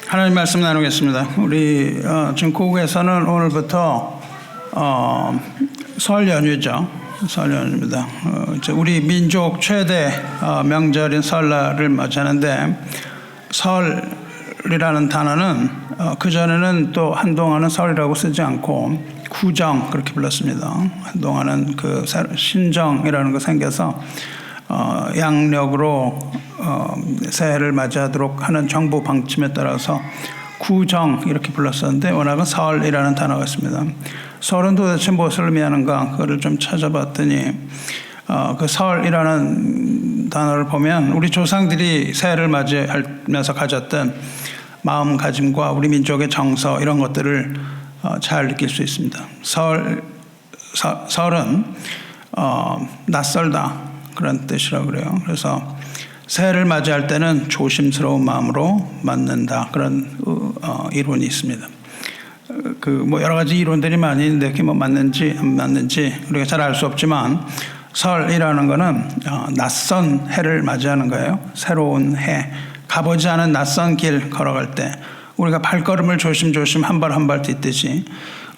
하나님 말씀 나누겠습니다. 우리 지금 고국에서는 오늘부터 설 연휴죠. 설 연휴입니다. 우리 민족 최대 명절인 설날을 맞이하는데, 설이라는 단어는 그전에는 또 한동안은 설이라고 쓰지 않고 구정 그렇게 불렀습니다. 한동안은 그 신정이라는 거 생겨서 양력으로 새해를 맞이하도록 하는 정부 방침에 따라서 구정 이렇게 불렀었는데, 워낙은 설이라는 단어가 있습니다. 설은 도대체 무엇을 의미하는가, 그거를 좀 찾아봤더니 그 설이라는 단어를 보면 우리 조상들이 새해를 맞이하면서 가졌던 마음가짐과 우리 민족의 정서, 이런 것들을 잘 느낄 수 있습니다. 설은 낯설다 그런 뜻이라고 그래요. 그래서 새해를 맞이할 때는 조심스러운 마음으로 맞는다, 그런 이론이 있습니다. 뭐 여러 가지 이론들이 많이 있는데 그게 뭐 맞는지 안 맞는지 우리가 잘 알 수 없지만, 설이라는 거는 낯선 해를 맞이하는 거예요. 새로운 해, 가보지 않은 낯선 길 걸어갈 때 우리가 발걸음을 조심조심 한 발 한 발 딛듯이,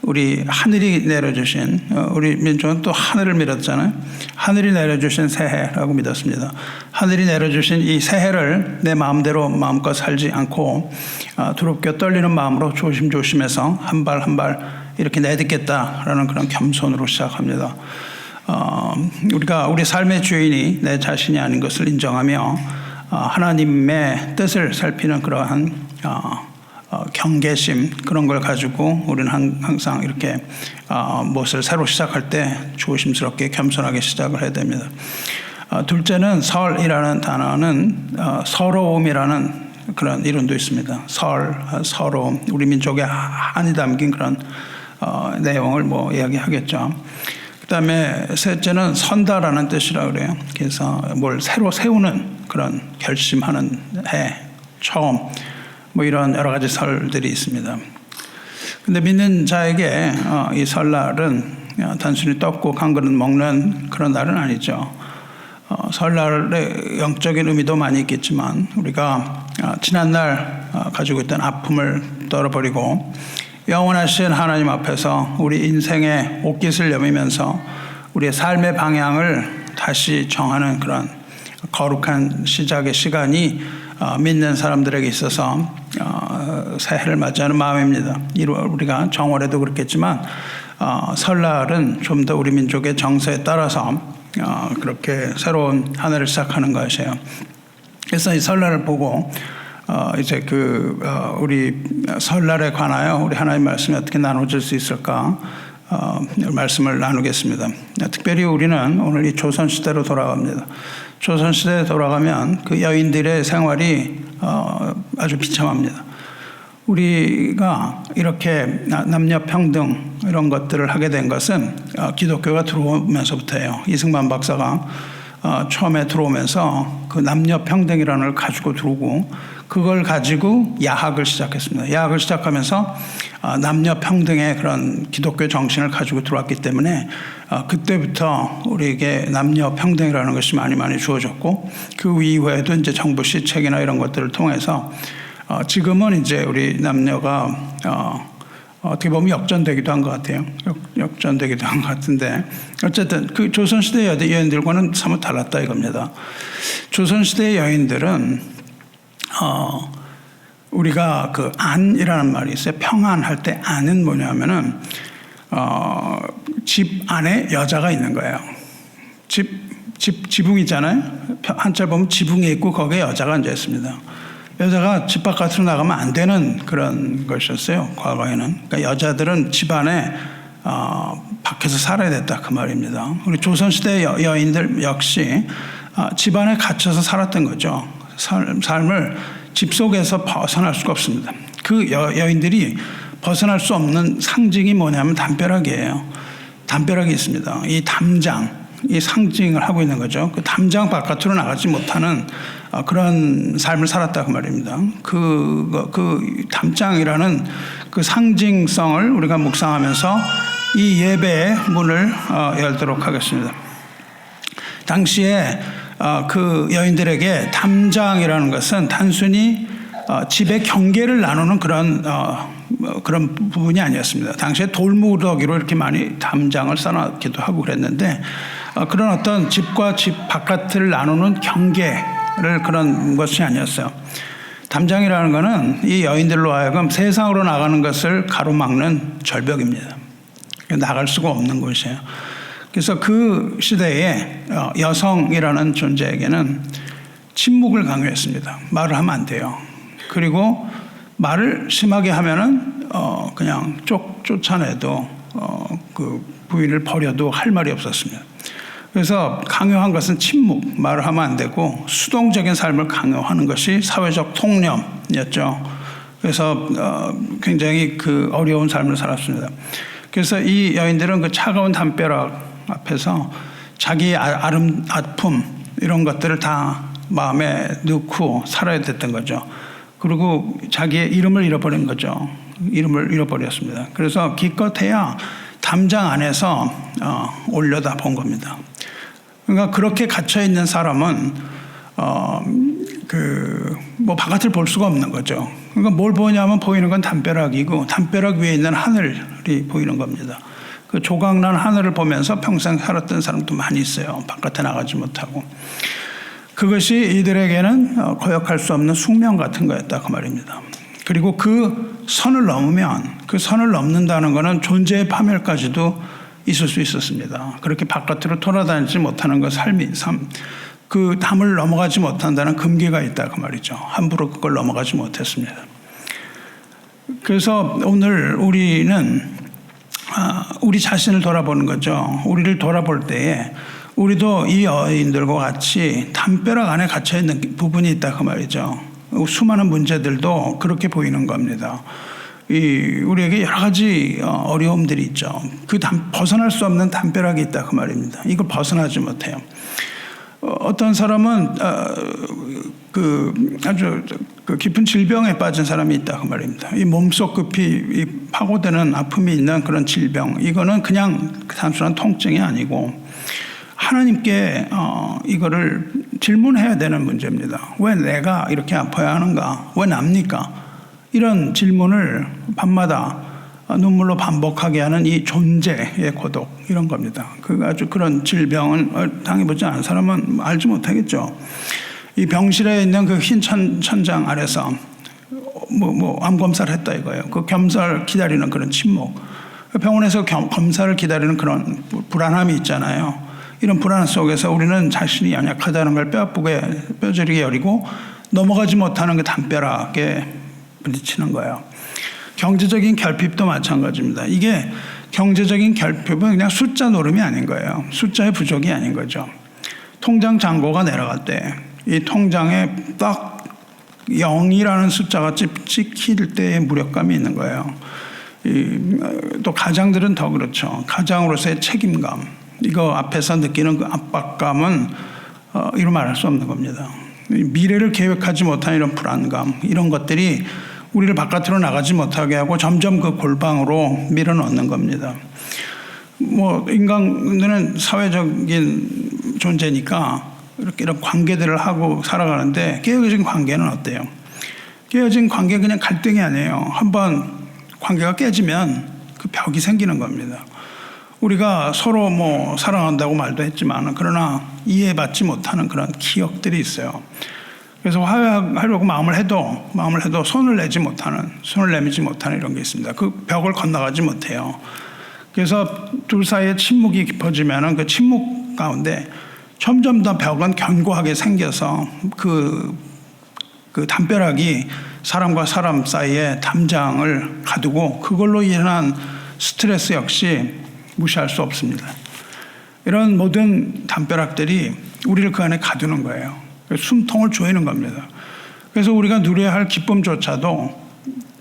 우리 하늘이 내려주신, 우리 민족은 또 하늘을 믿었잖아요. 하늘이 내려주신 새해라고 믿었습니다. 하늘이 내려주신 이 새해를 내 마음대로 마음껏 살지 않고 두렵게 떨리는 마음으로 조심조심해서 한 발 한 발 이렇게 내딛겠다라는 그런 겸손으로 시작합니다. 우리가 우리 삶의 주인이 내 자신이 아닌 것을 인정하며 하나님의 뜻을 살피는 그러한 경계심, 그런 걸 가지고 우리는 항상 이렇게 무엇을 새로 시작할 때 조심스럽게 겸손하게 시작을 해야 됩니다. 둘째는, 설이라는 단어는 서러움이라는 그런 이론도 있습니다. 서러움, 우리 민족의 한이 담긴 그런 내용을 뭐 이야기하겠죠. 그 다음에 셋째는 선다라는 뜻이라고 그래요. 그래서 뭘 새로 세우는 그런 결심하는 해, 처음, 뭐 이런 여러 가지 설들이 있습니다. 근데 믿는 자에게 이 설날은 단순히 떡국 한 그릇 먹는 그런 날은 아니죠. 설날의 영적인 의미도 많이 있겠지만, 우리가 지난날 가지고 있던 아픔을 떨어버리고 영원하신 하나님 앞에서 우리 인생의 옷깃을 여미면서 우리의 삶의 방향을 다시 정하는 그런 거룩한 시작의 시간이 믿는 사람들에게 있어서 새해를 맞이하는 마음입니다. 우리가 정월에도 그렇겠지만 설날은 좀 더 우리 민족의 정서에 따라서 그렇게 새로운 한 해를 시작하는 것이에요. 그래서 이 설날을 보고 이제 우리 설날에 관하여 우리 하나님 말씀이 어떻게 나눠질 수 있을까 말씀을 나누겠습니다. 특별히 우리는 오늘 이 조선시대로 돌아갑니다. 조선시대에 돌아가면 그 여인들의 생활이 아주 비참합니다. 우리가 이렇게 남녀평등 이런 것들을 하게 된 것은 기독교가 들어오면서부터예요. 이승만 박사가 처음에 들어오면서 그 남녀평등이라는 걸 가지고 들어오고, 그걸 가지고 야학을 시작했습니다. 야학을 시작하면서 남녀평등의 그런 기독교 정신을 가지고 들어왔기 때문에 그때부터 우리에게 남녀평등이라는 것이 많이 주어졌고, 그 이후에도 이제 정부 시책이나 이런 것들을 통해서 지금은 이제 우리 남녀가 어떻게 보면 역전되기도 한 것 같아요. 역전되기도 한 것 같은데, 어쨌든 그 조선시대 여인들과는 사뭇 달랐다 이겁니다. 조선시대 여인들은 우리가 그 안이라는 말이 있어요. 평안할 때 안은 뭐냐면은 집 안에 여자가 있는 거예요. 지붕이잖아요. 한자 보면 지붕에 있고 거기에 여자가 앉아 있습니다. 여자가 집 바깥으로 나가면 안 되는 그런 것이었어요, 과거에는. 그러니까 여자들은 집 안에 밖에서 살아야 됐다, 그 말입니다. 우리 조선시대 여인들 역시 집 안에 갇혀서 살았던 거죠. 삶을 집 속에서 벗어날 수가 없습니다. 그 여인들이 벗어날 수 없는 상징이 뭐냐면 담벼락이에요. 담벼락이 있습니다. 이 담장, 이 상징을 하고 있는 거죠. 그 담장 바깥으로 나가지 못하는 그런 삶을 살았다, 그 말입니다. 그 담장이라는 그 상징성을 우리가 묵상하면서 이 예배의 문을 열도록 하겠습니다. 당시에 그 여인들에게 담장이라는 것은 단순히 집의 경계를 나누는 그런 부분이 아니었습니다. 당시에 돌무더기로 이렇게 많이 담장을 쌓아놓기도 하고 그랬는데 그런 어떤 집과 집 바깥을 나누는 경계를 그런 것이 아니었어요. 담장이라는 것은 이 여인들로 하여금 세상으로 나가는 것을 가로막는 절벽입니다. 나갈 수가 없는 곳이에요. 그래서 그 시대에 여성이라는 존재에게는 침묵을 강요했습니다. 말을 하면 안 돼요. 그리고 말을 심하게 하면은 그냥 쫓아내도 그 부인을 버려도 할 말이 없었습니다. 그래서 강요한 것은 침묵, 말을 하면 안 되고 수동적인 삶을 강요하는 것이 사회적 통념이었죠. 그래서 굉장히 그 어려운 삶을 살았습니다. 그래서 이 여인들은 그 차가운 담벼락 앞에서 자기의 아픔 이런 것들을 다 마음에 넣고 살아야 됐던 거죠. 그리고 자기의 이름을 잃어버린 거죠. 이름을 잃어버렸습니다. 그래서 기껏해야 담장 안에서 올려다 본 겁니다. 그러니까 그렇게 갇혀 있는 사람은 뭐 바깥을 볼 수가 없는 거죠. 그러니까 뭘 보냐면 보이는 건 담벼락이고 담벼락 위에 있는 하늘이 보이는 겁니다. 그 조각난 하늘을 보면서 평생 살았던 사람도 많이 있어요. 바깥에 나가지 못하고. 그것이 이들에게는 거역할 수 없는 숙명 같은 거였다 그 말입니다. 그리고 그 선을 넘으면 그 선을 넘는다는 것은 존재의 파멸까지도 있을 수 있었습니다. 그렇게 바깥으로 돌아다니지 못하는 것 그 담을 넘어가지 못한다는 금기가 있다 그 말이죠. 함부로 그걸 넘어가지 못했습니다. 그래서 오늘 우리는 우리 자신을 돌아보는 거죠. 우리를 돌아볼 때에 우리도 이 여인들과 같이 담벼락 안에 갇혀있는 부분이 있다 그 말이죠. 수많은 문제들도 그렇게 보이는 겁니다. 우리에게 여러 가지 어려움들이 있죠. 벗어날 수 없는 담벼락이 있다 그 말입니다. 이걸 벗어나지 못해요. 어떤 사람은 아주 깊은 질병에 빠진 사람이 있다 그 말입니다. 이 몸속 급히 파고드는 아픔이 있는 그런 질병, 이거는 그냥 단순한 통증이 아니고 하나님께 이거를 질문해야 되는 문제입니다. 왜 내가 이렇게 아파야 하는가? 왜 납니까? 이런 질문을 밤마다 눈물로 반복하게 하는 이 존재의 고독, 이런 겁니다. 아주 그런 질병을 당해보지 않은 사람은 알지 못하겠죠. 이 병실에 있는 그 흰 천장 아래서 암 검사를 했다 이거예요. 그 검사를 기다리는 그런 침묵. 병원에서 검사를 기다리는 그런 불안함이 있잖아요. 이런 불안 속에서 우리는 자신이 연약하다는 걸 뼈저리게 여리고 넘어가지 못하는 그 담벼락에 부딪히는 거예요. 경제적인 결핍도 마찬가지입니다. 이게 경제적인 결핍은 그냥 숫자 노름이 아닌 거예요. 숫자의 부족이 아닌 거죠. 통장 잔고가 내려갈 때 이 통장에 딱 0이라는 숫자가 찍힐 때의 무력감이 있는 거예요. 또 가장들은 더 그렇죠. 가장으로서의 책임감, 이거 앞에서 느끼는 그 압박감은 이루 말할 수 없는 겁니다. 미래를 계획하지 못한 이런 불안감, 이런 것들이 우리를 바깥으로 나가지 못하게 하고 점점 그 골방으로 밀어넣는 겁니다. 인간은 사회적인 존재니까 이런 관계들을 하고 살아가는데 깨어진 관계는 어때요? 깨어진 관계는 그냥 갈등이 아니에요. 한번 관계가 깨지면 그 벽이 생기는 겁니다. 우리가 서로 사랑한다고 말도 했지만 그러나 이해받지 못하는 그런 기억들이 있어요. 그래서 화해하려고 마음을 해도 손을 내미지 못하는 이런 게 있습니다. 그 벽을 건너가지 못해요. 그래서 둘 사이에 침묵이 깊어지면 그 침묵 가운데 점점 더 벽은 견고하게 생겨서 그 담벼락이 사람과 사람 사이에 담장을 가두고 그걸로 인한 스트레스 역시 무시할 수 없습니다. 이런 모든 담벼락들이 우리를 그 안에 가두는 거예요. 숨통을 조이는 겁니다. 그래서 우리가 누려야 할 기쁨조차도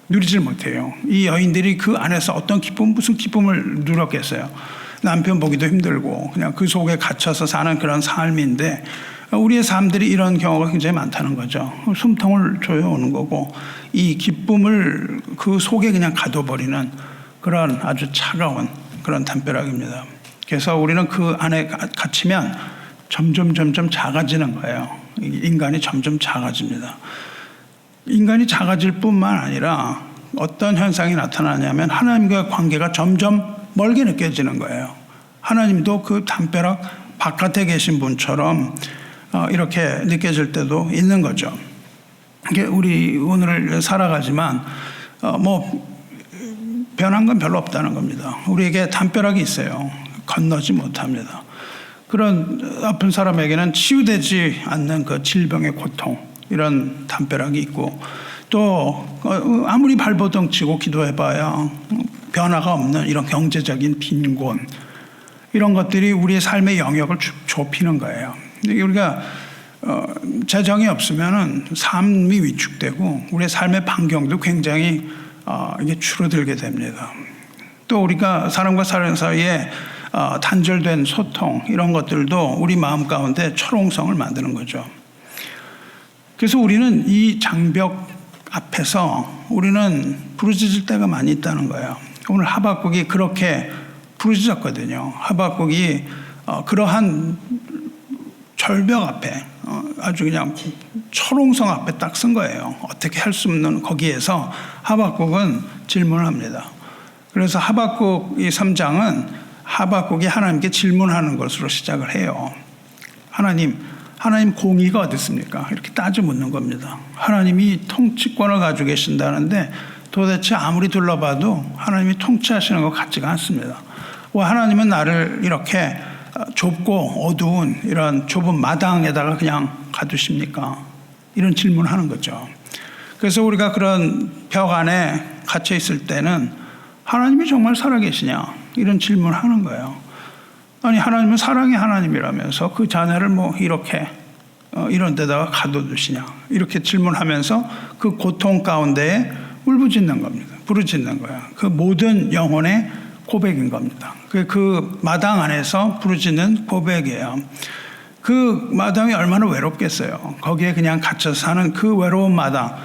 누리질 못해요. 이 여인들이 그 안에서 무슨 기쁨을 누렸겠어요. 남편 보기도 힘들고 그냥 그 속에 갇혀서 사는 그런 삶인데 우리의 삶들이 이런 경우가 굉장히 많다는 거죠. 숨통을 조여오는 거고 이 기쁨을 그 속에 그냥 가둬버리는 그런 아주 차가운 그런 담벼락입니다. 그래서 우리는 그 안에 갇히면 점점 작아지는 거예요. 인간이 점점 작아집니다. 인간이 작아질 뿐만 아니라 어떤 현상이 나타나냐면 하나님과의 관계가 점점 멀게 느껴지는 거예요. 하나님도 그 담벼락 바깥에 계신 분처럼 이렇게 느껴질 때도 있는 거죠. 이게 우리 오늘을 살아가지만 변한 건 별로 없다는 겁니다. 우리에게 담벼락이 있어요. 건너지 못합니다. 그런 아픈 사람에게는 치유되지 않는 그 질병의 고통, 이런 담벼락이 있고, 또 아무리 발버둥 치고 기도해봐야 변화가 없는 이런 경제적인 빈곤, 이런 것들이 우리의 삶의 영역을 좁히는 거예요. 우리가 재정이 없으면은 삶이 위축되고 우리의 삶의 반경도 굉장히 이게 줄어들게 됩니다. 또 우리가 사람과 사람 사이에 단절된 소통, 이런 것들도 우리 마음 가운데 철옹성을 만드는 거죠. 그래서 우리는 이 장벽 앞에서 우리는 부르짖을 때가 많이 있다는 거예요. 오늘 하박국이 그렇게 부르짖었거든요. 하박국이 그러한 절벽 앞에, 아주 그냥 철옹성 앞에 딱 쓴 거예요. 어떻게 할 수 없는 거기에서 하박국은 질문을 합니다. 그래서 하박국 이 3장은 하박국이 하나님께 질문하는 것으로 시작을 해요. 하나님 공의가 어디 있습니까? 이렇게 따져 묻는 겁니다. 하나님이 통치권을 가지고 계신다는데 도대체 아무리 둘러봐도 하나님이 통치하시는 것 같지가 않습니다. 왜 하나님은 나를 이렇게 좁고 어두운 이런 좁은 마당에다가 그냥 가두십니까? 이런 질문을 하는 거죠. 그래서 우리가 그런 벽 안에 갇혀 있을 때는 하나님이 정말 살아계시냐? 이런 질문을 하는 거예요. 아니, 하나님은 사랑의 하나님이라면서 그 자네를 이렇게 이런 데다가 가둬두시냐? 이렇게 질문하면서 그 고통 가운데에 울부짖는 겁니다. 부르짖는 거예요. 그 모든 영혼의 고백인 겁니다. 그 마당 안에서 부르짖는 고백이에요. 그 마당이 얼마나 외롭겠어요. 거기에 그냥 갇혀서 사는 그 외로운 마당.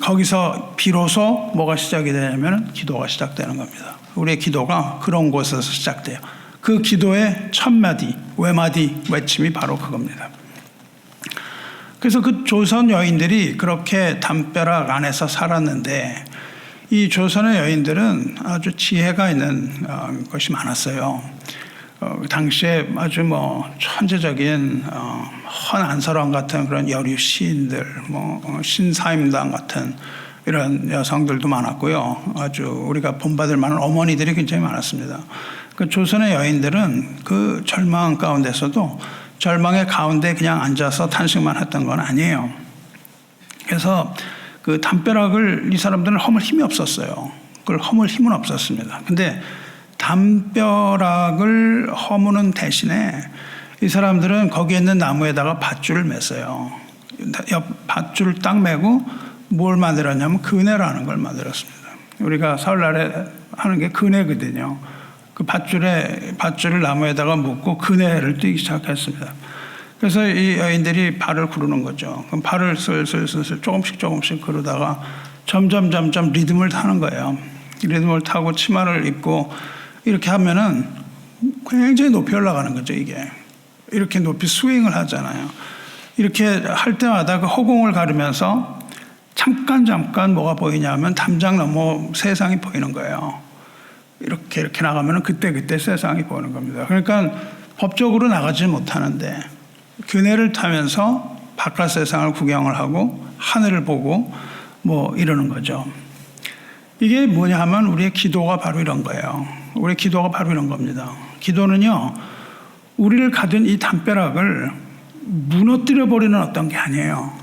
거기서 비로소 뭐가 시작이 되냐면 기도가 시작되는 겁니다. 우리의 기도가 그런 곳에서 시작돼요. 그 기도의 첫 마디, 외마디 외침이 바로 그겁니다. 그래서 그 조선 여인들이 그렇게 담벼락 안에서 살았는데, 이 조선의 여인들은 아주 지혜가 있는 것이 많았어요. 당시에 아주 천재적인 헌안서랑 같은 그런 여류 시인들, 신사임당 같은 이런 여성들도 많았고요. 아주 우리가 본받을 만한 어머니들이 굉장히 많았습니다. 그 조선의 여인들은 그 절망 가운데서도 절망의 가운데 그냥 앉아서 탄식만 했던 건 아니에요. 그래서 그 담벼락을 이 사람들은 허물 힘이 없었어요. 그걸 허물 힘은 없었습니다. 근데 담벼락을 허무는 대신에 이 사람들은 거기에 있는 나무에다가 밧줄을 맸어요. 밧줄을 딱 매고 뭘 만들었냐면 그네라는 걸 만들었습니다. 우리가 설날에 하는 게 그네거든요. 그 밧줄을 나무에다가 묶고 그네를 뛰기 시작했습니다. 그래서 이 여인들이 발을 구르는 거죠. 그럼 발을 슬슬 조금씩 구르다가 점점 리듬을 타는 거예요. 리듬을 타고 치마를 입고 이렇게 하면은 굉장히 높이 올라가는 거죠, 이게. 이렇게 높이 스윙을 하잖아요. 이렇게 할 때마다 그 허공을 가르면서 잠깐 뭐가 보이냐면 담장 너머 세상이 보이는 거예요. 이렇게 나가면은 그때 세상이 보이는 겁니다. 그러니까 법적으로 나가지 못하는데 그네를 타면서 바깥 세상을 구경을 하고 하늘을 보고 이러는 거죠. 이게 뭐냐 하면 우리의 기도가 바로 이런 거예요. 우리의 기도가 바로 이런 겁니다. 기도는요, 우리를 가둔 이 담벼락을 무너뜨려 버리는 어떤 게 아니에요.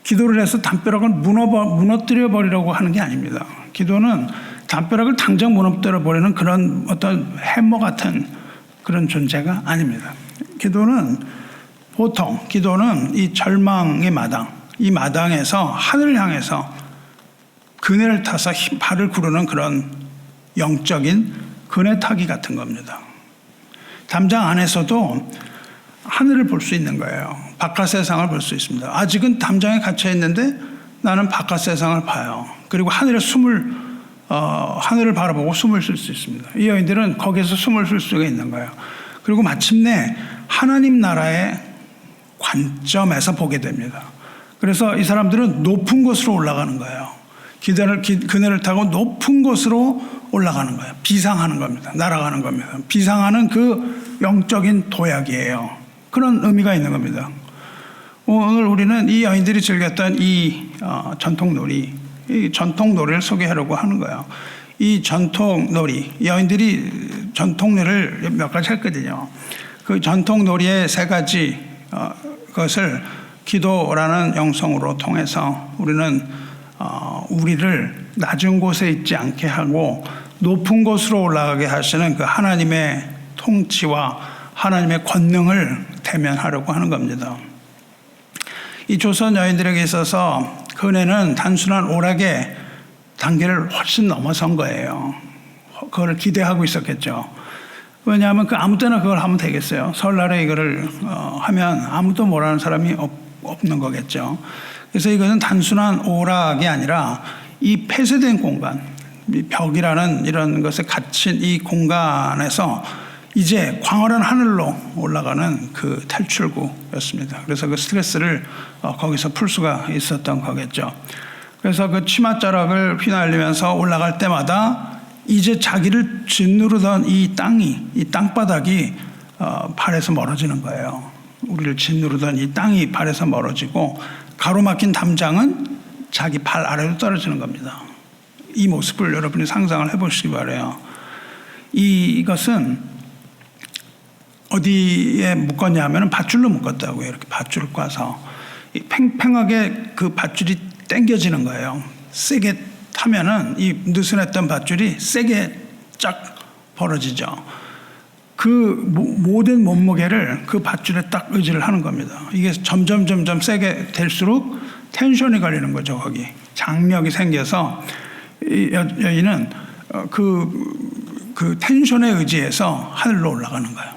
기도를 해서 담벼락을 무너뜨려 버리려고 하는 게 아닙니다. 기도는 담벼락을 당장 무너뜨려 버리는 그런 어떤 해머 같은 그런 존재가 아닙니다. 기도는 이 절망의 마당, 이 마당에서 하늘을 향해서 그네를 타서 발을 구르는 그런 영적인 그네 타기 같은 겁니다. 담장 안에서도 하늘을 볼 수 있는 거예요. 바깥 세상을 볼 수 있습니다. 아직은 담장에 갇혀 있는데 나는 바깥 세상을 봐요. 그리고 하늘을 바라보고 숨을 쉴 수 있습니다. 이 여인들은 거기에서 숨을 쉴 수가 있는 거예요. 그리고 마침내 하나님 나라의 관점에서 보게 됩니다. 그래서 이 사람들은 높은 곳으로 올라가는 거예요. 그네를 타고 높은 곳으로 올라가는 거예요. 비상하는 겁니다. 날아가는 겁니다. 비상하는 그 영적인 도약이에요. 그런 의미가 있는 겁니다. 오늘 우리는 이 여인들이 즐겼던 이 전통놀이, 이 전통놀이를 소개하려고 하는 거예요. 이 전통놀이, 여인들이 전통놀이를 몇 가지 했거든요. 그 전통놀이의 세 가지 것을 기도라는 영성으로 통해서 우리는 우리를 낮은 곳에 있지 않게 하고 높은 곳으로 올라가게 하시는 그 하나님의 통치와 하나님의 권능을 대면하려고 하는 겁니다. 이 조선 여인들에게 있어서 그 은혜는 단순한 오락의 단계를 훨씬 넘어선 거예요. 그걸 기대하고 있었겠죠. 왜냐하면 아무 때나 그걸 하면 되겠어요. 설날에 이거를 하면 아무도 뭐라는 사람이 없는 거겠죠. 그래서 이것은 단순한 오락이 아니라 이 폐쇄된 공간, 이 벽이라는 이런 것에 갇힌 이 공간에서 이제 광활한 하늘로 올라가는 그 탈출구였습니다. 그래서 그 스트레스를 거기서 풀 수가 있었던 거겠죠. 그래서 그 치맛자락을 휘날리면서 올라갈 때마다 이제 자기를 짓누르던 이 땅바닥이 발에서 멀어지는 거예요. 우리를 짓누르던 이 땅이 발에서 멀어지고 가로막힌 담장은 자기 발 아래로 떨어지는 겁니다. 이 모습을 여러분이 상상을 해보시기 바라요. 이것은 어디에 묶었냐 하면 밧줄로 묶었다고요. 이렇게 밧줄을 꽈서 팽팽하게 그 밧줄이 당겨지는 거예요. 세게 타면은 이 느슨했던 밧줄이 세게 쫙 벌어지죠. 그 모든 몸무게를 그 밧줄에 딱 의지를 하는 겁니다. 이게 점점 세게 될수록 텐션이 걸리는 거죠. 거기 장력이 생겨서 이 여인은 그 텐션에 의지해서 하늘로 올라가는 거예요.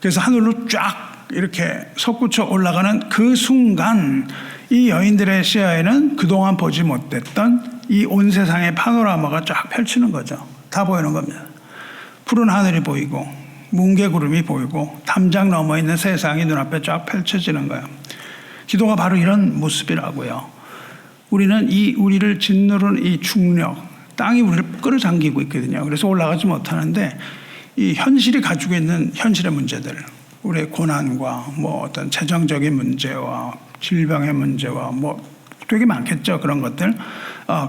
그래서 하늘로 쫙 이렇게 솟구쳐 올라가는 그 순간 이 여인들의 시야에는 그동안 보지 못했던 이 온 세상의 파노라마가 쫙 펼치는 거죠. 다 보이는 겁니다. 푸른 하늘이 보이고 뭉게구름이 보이고 담장 넘어 있는 세상이 눈앞에 쫙 펼쳐지는 거예요. 기도가 바로 이런 모습이라고요. 우리는 우리를 짓누르는 이 중력, 땅이 우리를 끌어당기고 있거든요. 그래서 올라가지 못하는데 이 현실이 가지고 있는 현실의 문제들, 우리의 고난과 뭐 어떤 재정적인 문제와 질병의 문제와 뭐 되게 많겠죠. 그런 것들.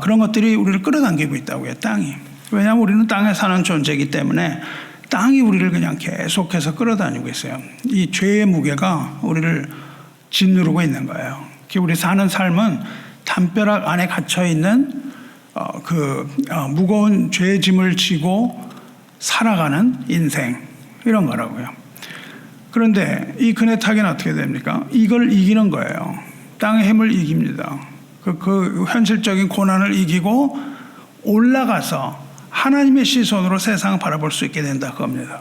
그런 것들이 우리를 끌어당기고 있다고요. 땅이. 왜냐하면 우리는 땅에 사는 존재이기 때문에 땅이 우리를 그냥 계속해서 끌어다니고 있어요. 이 죄의 무게가 우리를 짓누르고 있는 거예요. 우리 사는 삶은 담벼락 안에 갇혀 있는 무거운 죄의 짐을 지고 살아가는 인생, 이런 거라고요. 그런데 이 그네 타기는 어떻게 됩니까? 이걸 이기는 거예요. 땅의 힘을 이깁니다. 그 현실적인 고난을 이기고 올라가서 하나님의 시선으로 세상을 바라볼 수 있게 된다 그겁니다.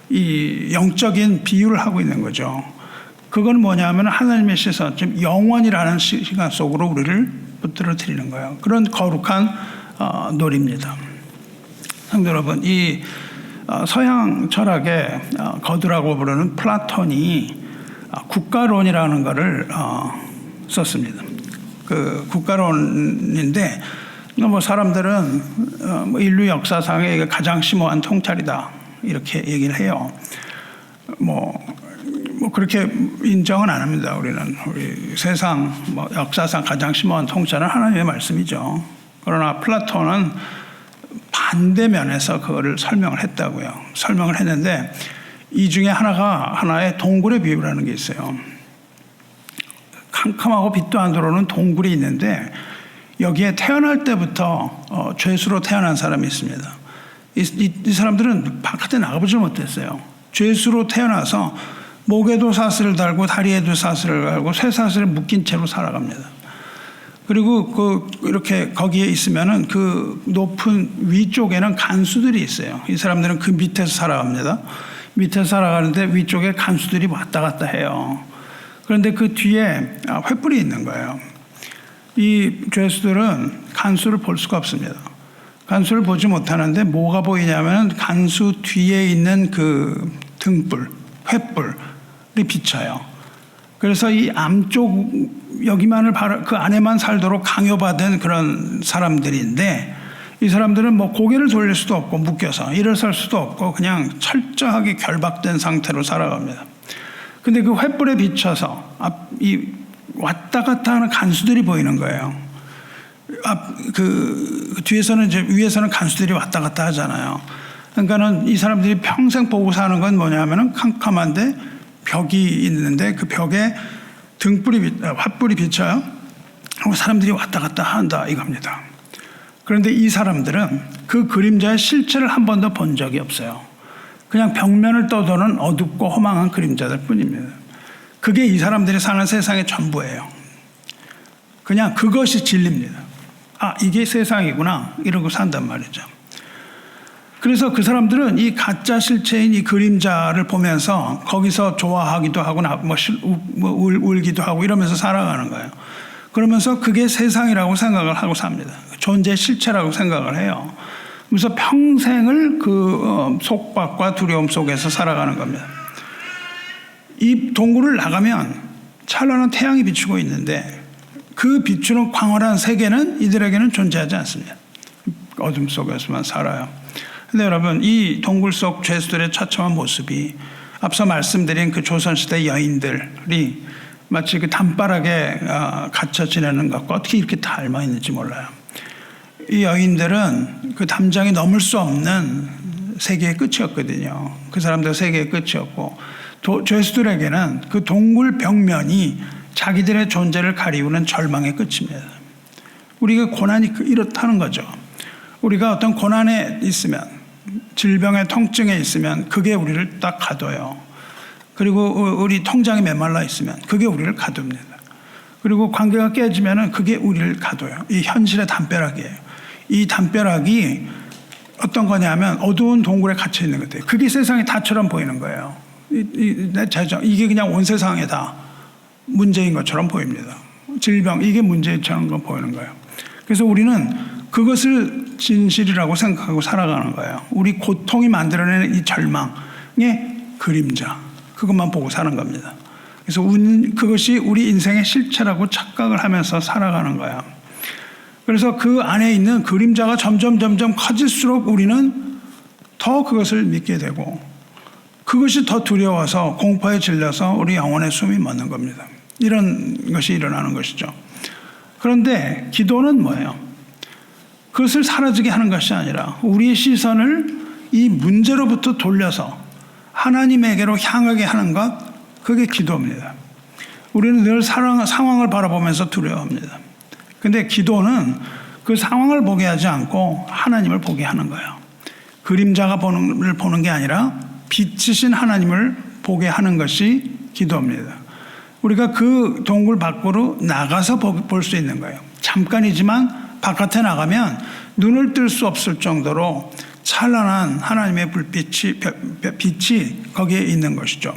이 영적인 비유를 하고 있는 거죠. 그건 뭐냐면 하나님의 시선, 좀 영원이라는 시간 속으로 우리를 붙들어 드리는 거예요. 그런 거룩한 놀이입니다. 성도 여러분, 이 서양 철학의 거두라고 부르는 플라톤이 국가론이라는 것을 썼습니다. 그 국가론인데 뭐 사람들은 인류 역사상의 가장 심오한 통찰이다 이렇게 얘기를 해요. 뭐 그렇게 인정은 안 합니다. 우리 세상 역사상 가장 심오한 통찰은 하나님의 말씀이죠. 그러나 플라톤은 반대면에서 그거를 설명을 했다고요. 설명을 했는데 이 중에 하나의 동굴의 비유라는 게 있어요. 캄캄하고 빛도 안 들어오는 동굴이 있는데 여기에 태어날 때부터 죄수로 태어난 사람이 있습니다. 이 사람들은 바깥에 나가보지 못했어요. 죄수로 태어나서 목에도 사슬을 달고 다리에도 사슬을 달고 쇠사슬에 묶인 채로 살아갑니다. 그리고 이렇게 거기에 있으면은 그 높은 위쪽에는 간수들이 있어요. 이 사람들은 그 밑에서 살아갑니다. 밑에서 살아가는데 위쪽에 간수들이 왔다 갔다 해요. 그런데 그 뒤에 횃불이 있는 거예요. 이 죄수들은 간수를 볼 수가 없습니다. 간수를 보지 못하는데 뭐가 보이냐면 간수 뒤에 있는 그 등불, 횃불이 비쳐요. 그래서 이 암쪽 여기만을 그 안에만 살도록 강요받은 그런 사람들인데, 이 사람들은 뭐 고개를 돌릴 수도 없고 묶여서 일어설 수도 없고 그냥 철저하게 결박된 상태로 살아갑니다. 근데 그 횃불에 비춰서 이 왔다 갔다 하는 간수들이 보이는 거예요. 그 뒤에서는 이제 위에서는 간수들이 왔다 갔다 하잖아요. 그러니까는 이 사람들이 평생 보고 사는 건 뭐냐면은 캄캄한데 벽이 있는데 그 벽에 횃불이 비쳐요. 그리고 사람들이 왔다 갔다 한다 이겁니다. 그런데 이 사람들은 그 그림자의 실체를 한 번도 본 적이 없어요. 그냥 벽면을 떠도는 어둡고 허망한 그림자들 뿐입니다. 그게 이 사람들이 사는 세상의 전부예요. 그냥 그것이 진리입니다. 이게 세상이구나 이러고 산단 말이죠. 그래서 그 사람들은 이 가짜 실체인 이 그림자를 보면서 거기서 좋아하기도 하고 울기도 하고 이러면서 살아가는 거예요. 그러면서 그게 세상이라고 생각을 하고 삽니다. 존재의 실체라고 생각을 해요. 그래서 평생을 그 속박과 두려움 속에서 살아가는 겁니다. 이 동굴을 나가면 찬란한 태양이 비추고 있는데 그 비추는 광활한 세계는 이들에게는 존재하지 않습니다. 어둠 속에서만 살아요. 근데 여러분, 이 동굴 속 죄수들의 처참한 모습이 앞서 말씀드린 그 조선시대 여인들이 마치 그 담바락에 갇혀 지내는 것과 어떻게 이렇게 닮아 있는지 몰라요. 이 여인들은 그 담장이 넘을 수 없는 세계의 끝이었거든요. 그 사람들 세계의 끝이었고, 죄수들에게는 그 동굴 벽면이 자기들의 존재를 가리우는 절망의 끝입니다. 우리가 고난이 이렇다는 거죠. 우리가 어떤 고난에 있으면, 질병의 통증에 있으면 그게 우리를 딱 가둬요. 그리고 우리 통장이 메말라 있으면 그게 우리를 가둡니다. 그리고 관계가 깨지면 그게 우리를 가둬요. 이 현실의 담벼락이에요. 이 담벼락이 어떤 거냐면 어두운 동굴에 갇혀 있는 것 같아요. 그게 세상이 다처럼 보이는 거예요. 이게 그냥 온 세상에 다 문제인 것처럼 보입니다. 질병, 이게 문제처럼 보이는 거예요. 그래서 우리는 그것을 진실이라고 생각하고 살아가는 거예요. 우리 고통이 만들어내는 이 절망의 그림자, 그것만 보고 사는 겁니다. 그래서 그것이 우리 인생의 실체라고 착각을 하면서 살아가는 거예요. 그래서 그 안에 있는 그림자가 점점 커질수록 우리는 더 그것을 믿게 되고, 그것이 더 두려워서 공포에 질려서 우리 영혼의 숨이 멎는 겁니다. 이런 것이 일어나는 것이죠. 그런데 기도는 뭐예요? 그것을 사라지게 하는 것이 아니라 우리의 시선을 이 문제로부터 돌려서 하나님에게로 향하게 하는 것, 그게 기도입니다. 우리는 늘 상황을 바라보면서 두려워합니다. 근데 기도는 그 상황을 보게 하지 않고 하나님을 보게 하는 거예요. 그림자가 보는 게 아니라 빛이신 하나님을 보게 하는 것이 기도입니다. 우리가 그 동굴 밖으로 나가서 볼 수 있는 거예요. 잠깐이지만 바깥에 나가면 눈을 뜰 수 없을 정도로 찬란한 하나님의 빛이 거기에 있는 것이죠.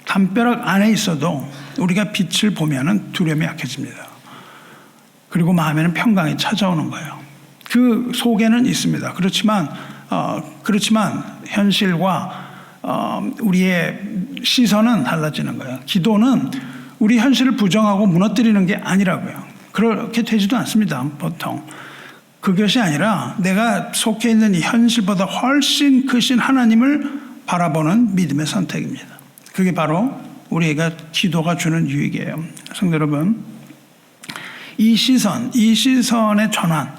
담벼락 안에 있어도 우리가 빛을 보면은 두려움이 약해집니다. 그리고 마음에는 평강이 찾아오는 거예요. 그 속에는 있습니다. 그렇지만 현실과 우리의 시선은 달라지는 거예요. 기도는 우리 현실을 부정하고 무너뜨리는 게 아니라고요. 그렇게 되지도 않습니다. 보통. 그것이 아니라 내가 속해 있는 이 현실보다 훨씬 크신 하나님을 바라보는 믿음의 선택입니다. 그게 바로 우리가 기도가 주는 유익이에요. 성도 여러분, 이 시선의 전환,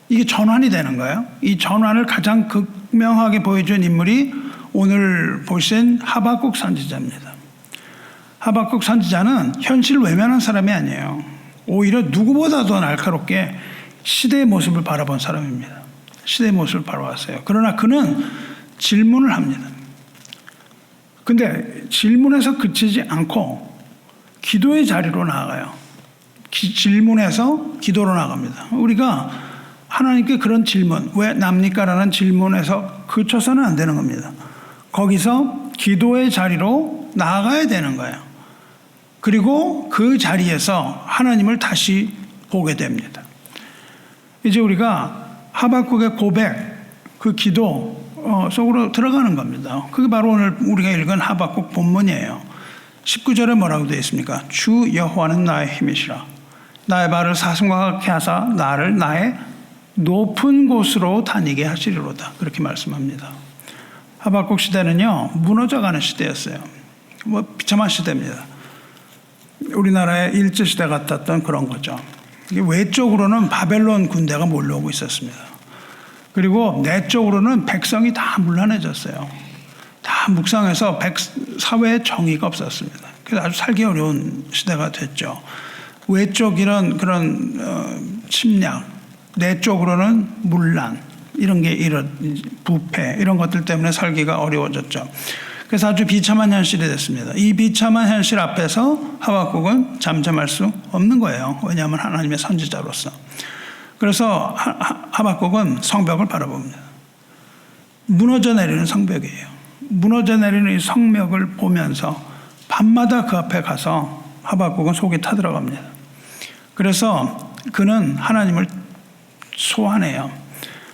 이게 전환이 되는 거예요. 이 전환을 가장 극명하게 보여준 인물이 오늘 보신 하박국 선지자입니다. 하박국 선지자는 현실을 외면한 사람이 아니에요. 오히려 누구보다도 날카롭게 시대의 모습을 바라본 사람입니다. 시대의 모습을 바라봤어요. 그러나 그는 질문을 합니다. 근데 질문에서 그치지 않고 기도의 자리로 나아가요. 질문에서 기도로 나갑니다. 우리가 하나님께 그런 질문, 왜 납니까? 라는 질문에서 그쳐서는 안 되는 겁니다. 거기서 기도의 자리로 나아가야 되는 거예요. 그리고 그 자리에서 하나님을 다시 보게 됩니다. 이제 우리가 하박국의 고백, 그 기도 속으로 들어가는 겁니다. 그게 바로 오늘 우리가 읽은 하박국 본문이에요. 19절에 뭐라고 되어 있습니까? 주 여호와는 나의 힘이시라. 나의 발을 사슴과 같게 하사 나를 나의 높은 곳으로 다니게 하시리로다. 그렇게 말씀합니다. 하박국 시대는요, 무너져가는 시대였어요. 비참한 시대입니다. 우리나라의 일제시대 같았던 그런 거죠. 외적으로는 바벨론 군대가 몰려오고 있었습니다. 그리고 내적으로는 백성이 다 문란해졌어요. 다 묵상해서 사회에 정의가 없었습니다. 그래서 아주 살기 어려운 시대가 됐죠. 외적이란 그런 침략, 내적으로는 문란, 이런 게 부패, 이런 것들 때문에 살기가 어려워졌죠. 그래서 아주 비참한 현실이 됐습니다. 이 비참한 현실 앞에서 하박국은 잠잠할 수 없는 거예요. 왜냐하면 하나님의 선지자로서. 그래서 하박국은 성벽을 바라봅니다. 무너져 내리는 성벽이에요. 무너져 내리는 이 성벽을 보면서 밤마다 그 앞에 가서 하박국은 속이 타들어갑니다. 그래서 그는 하나님을 소환해요.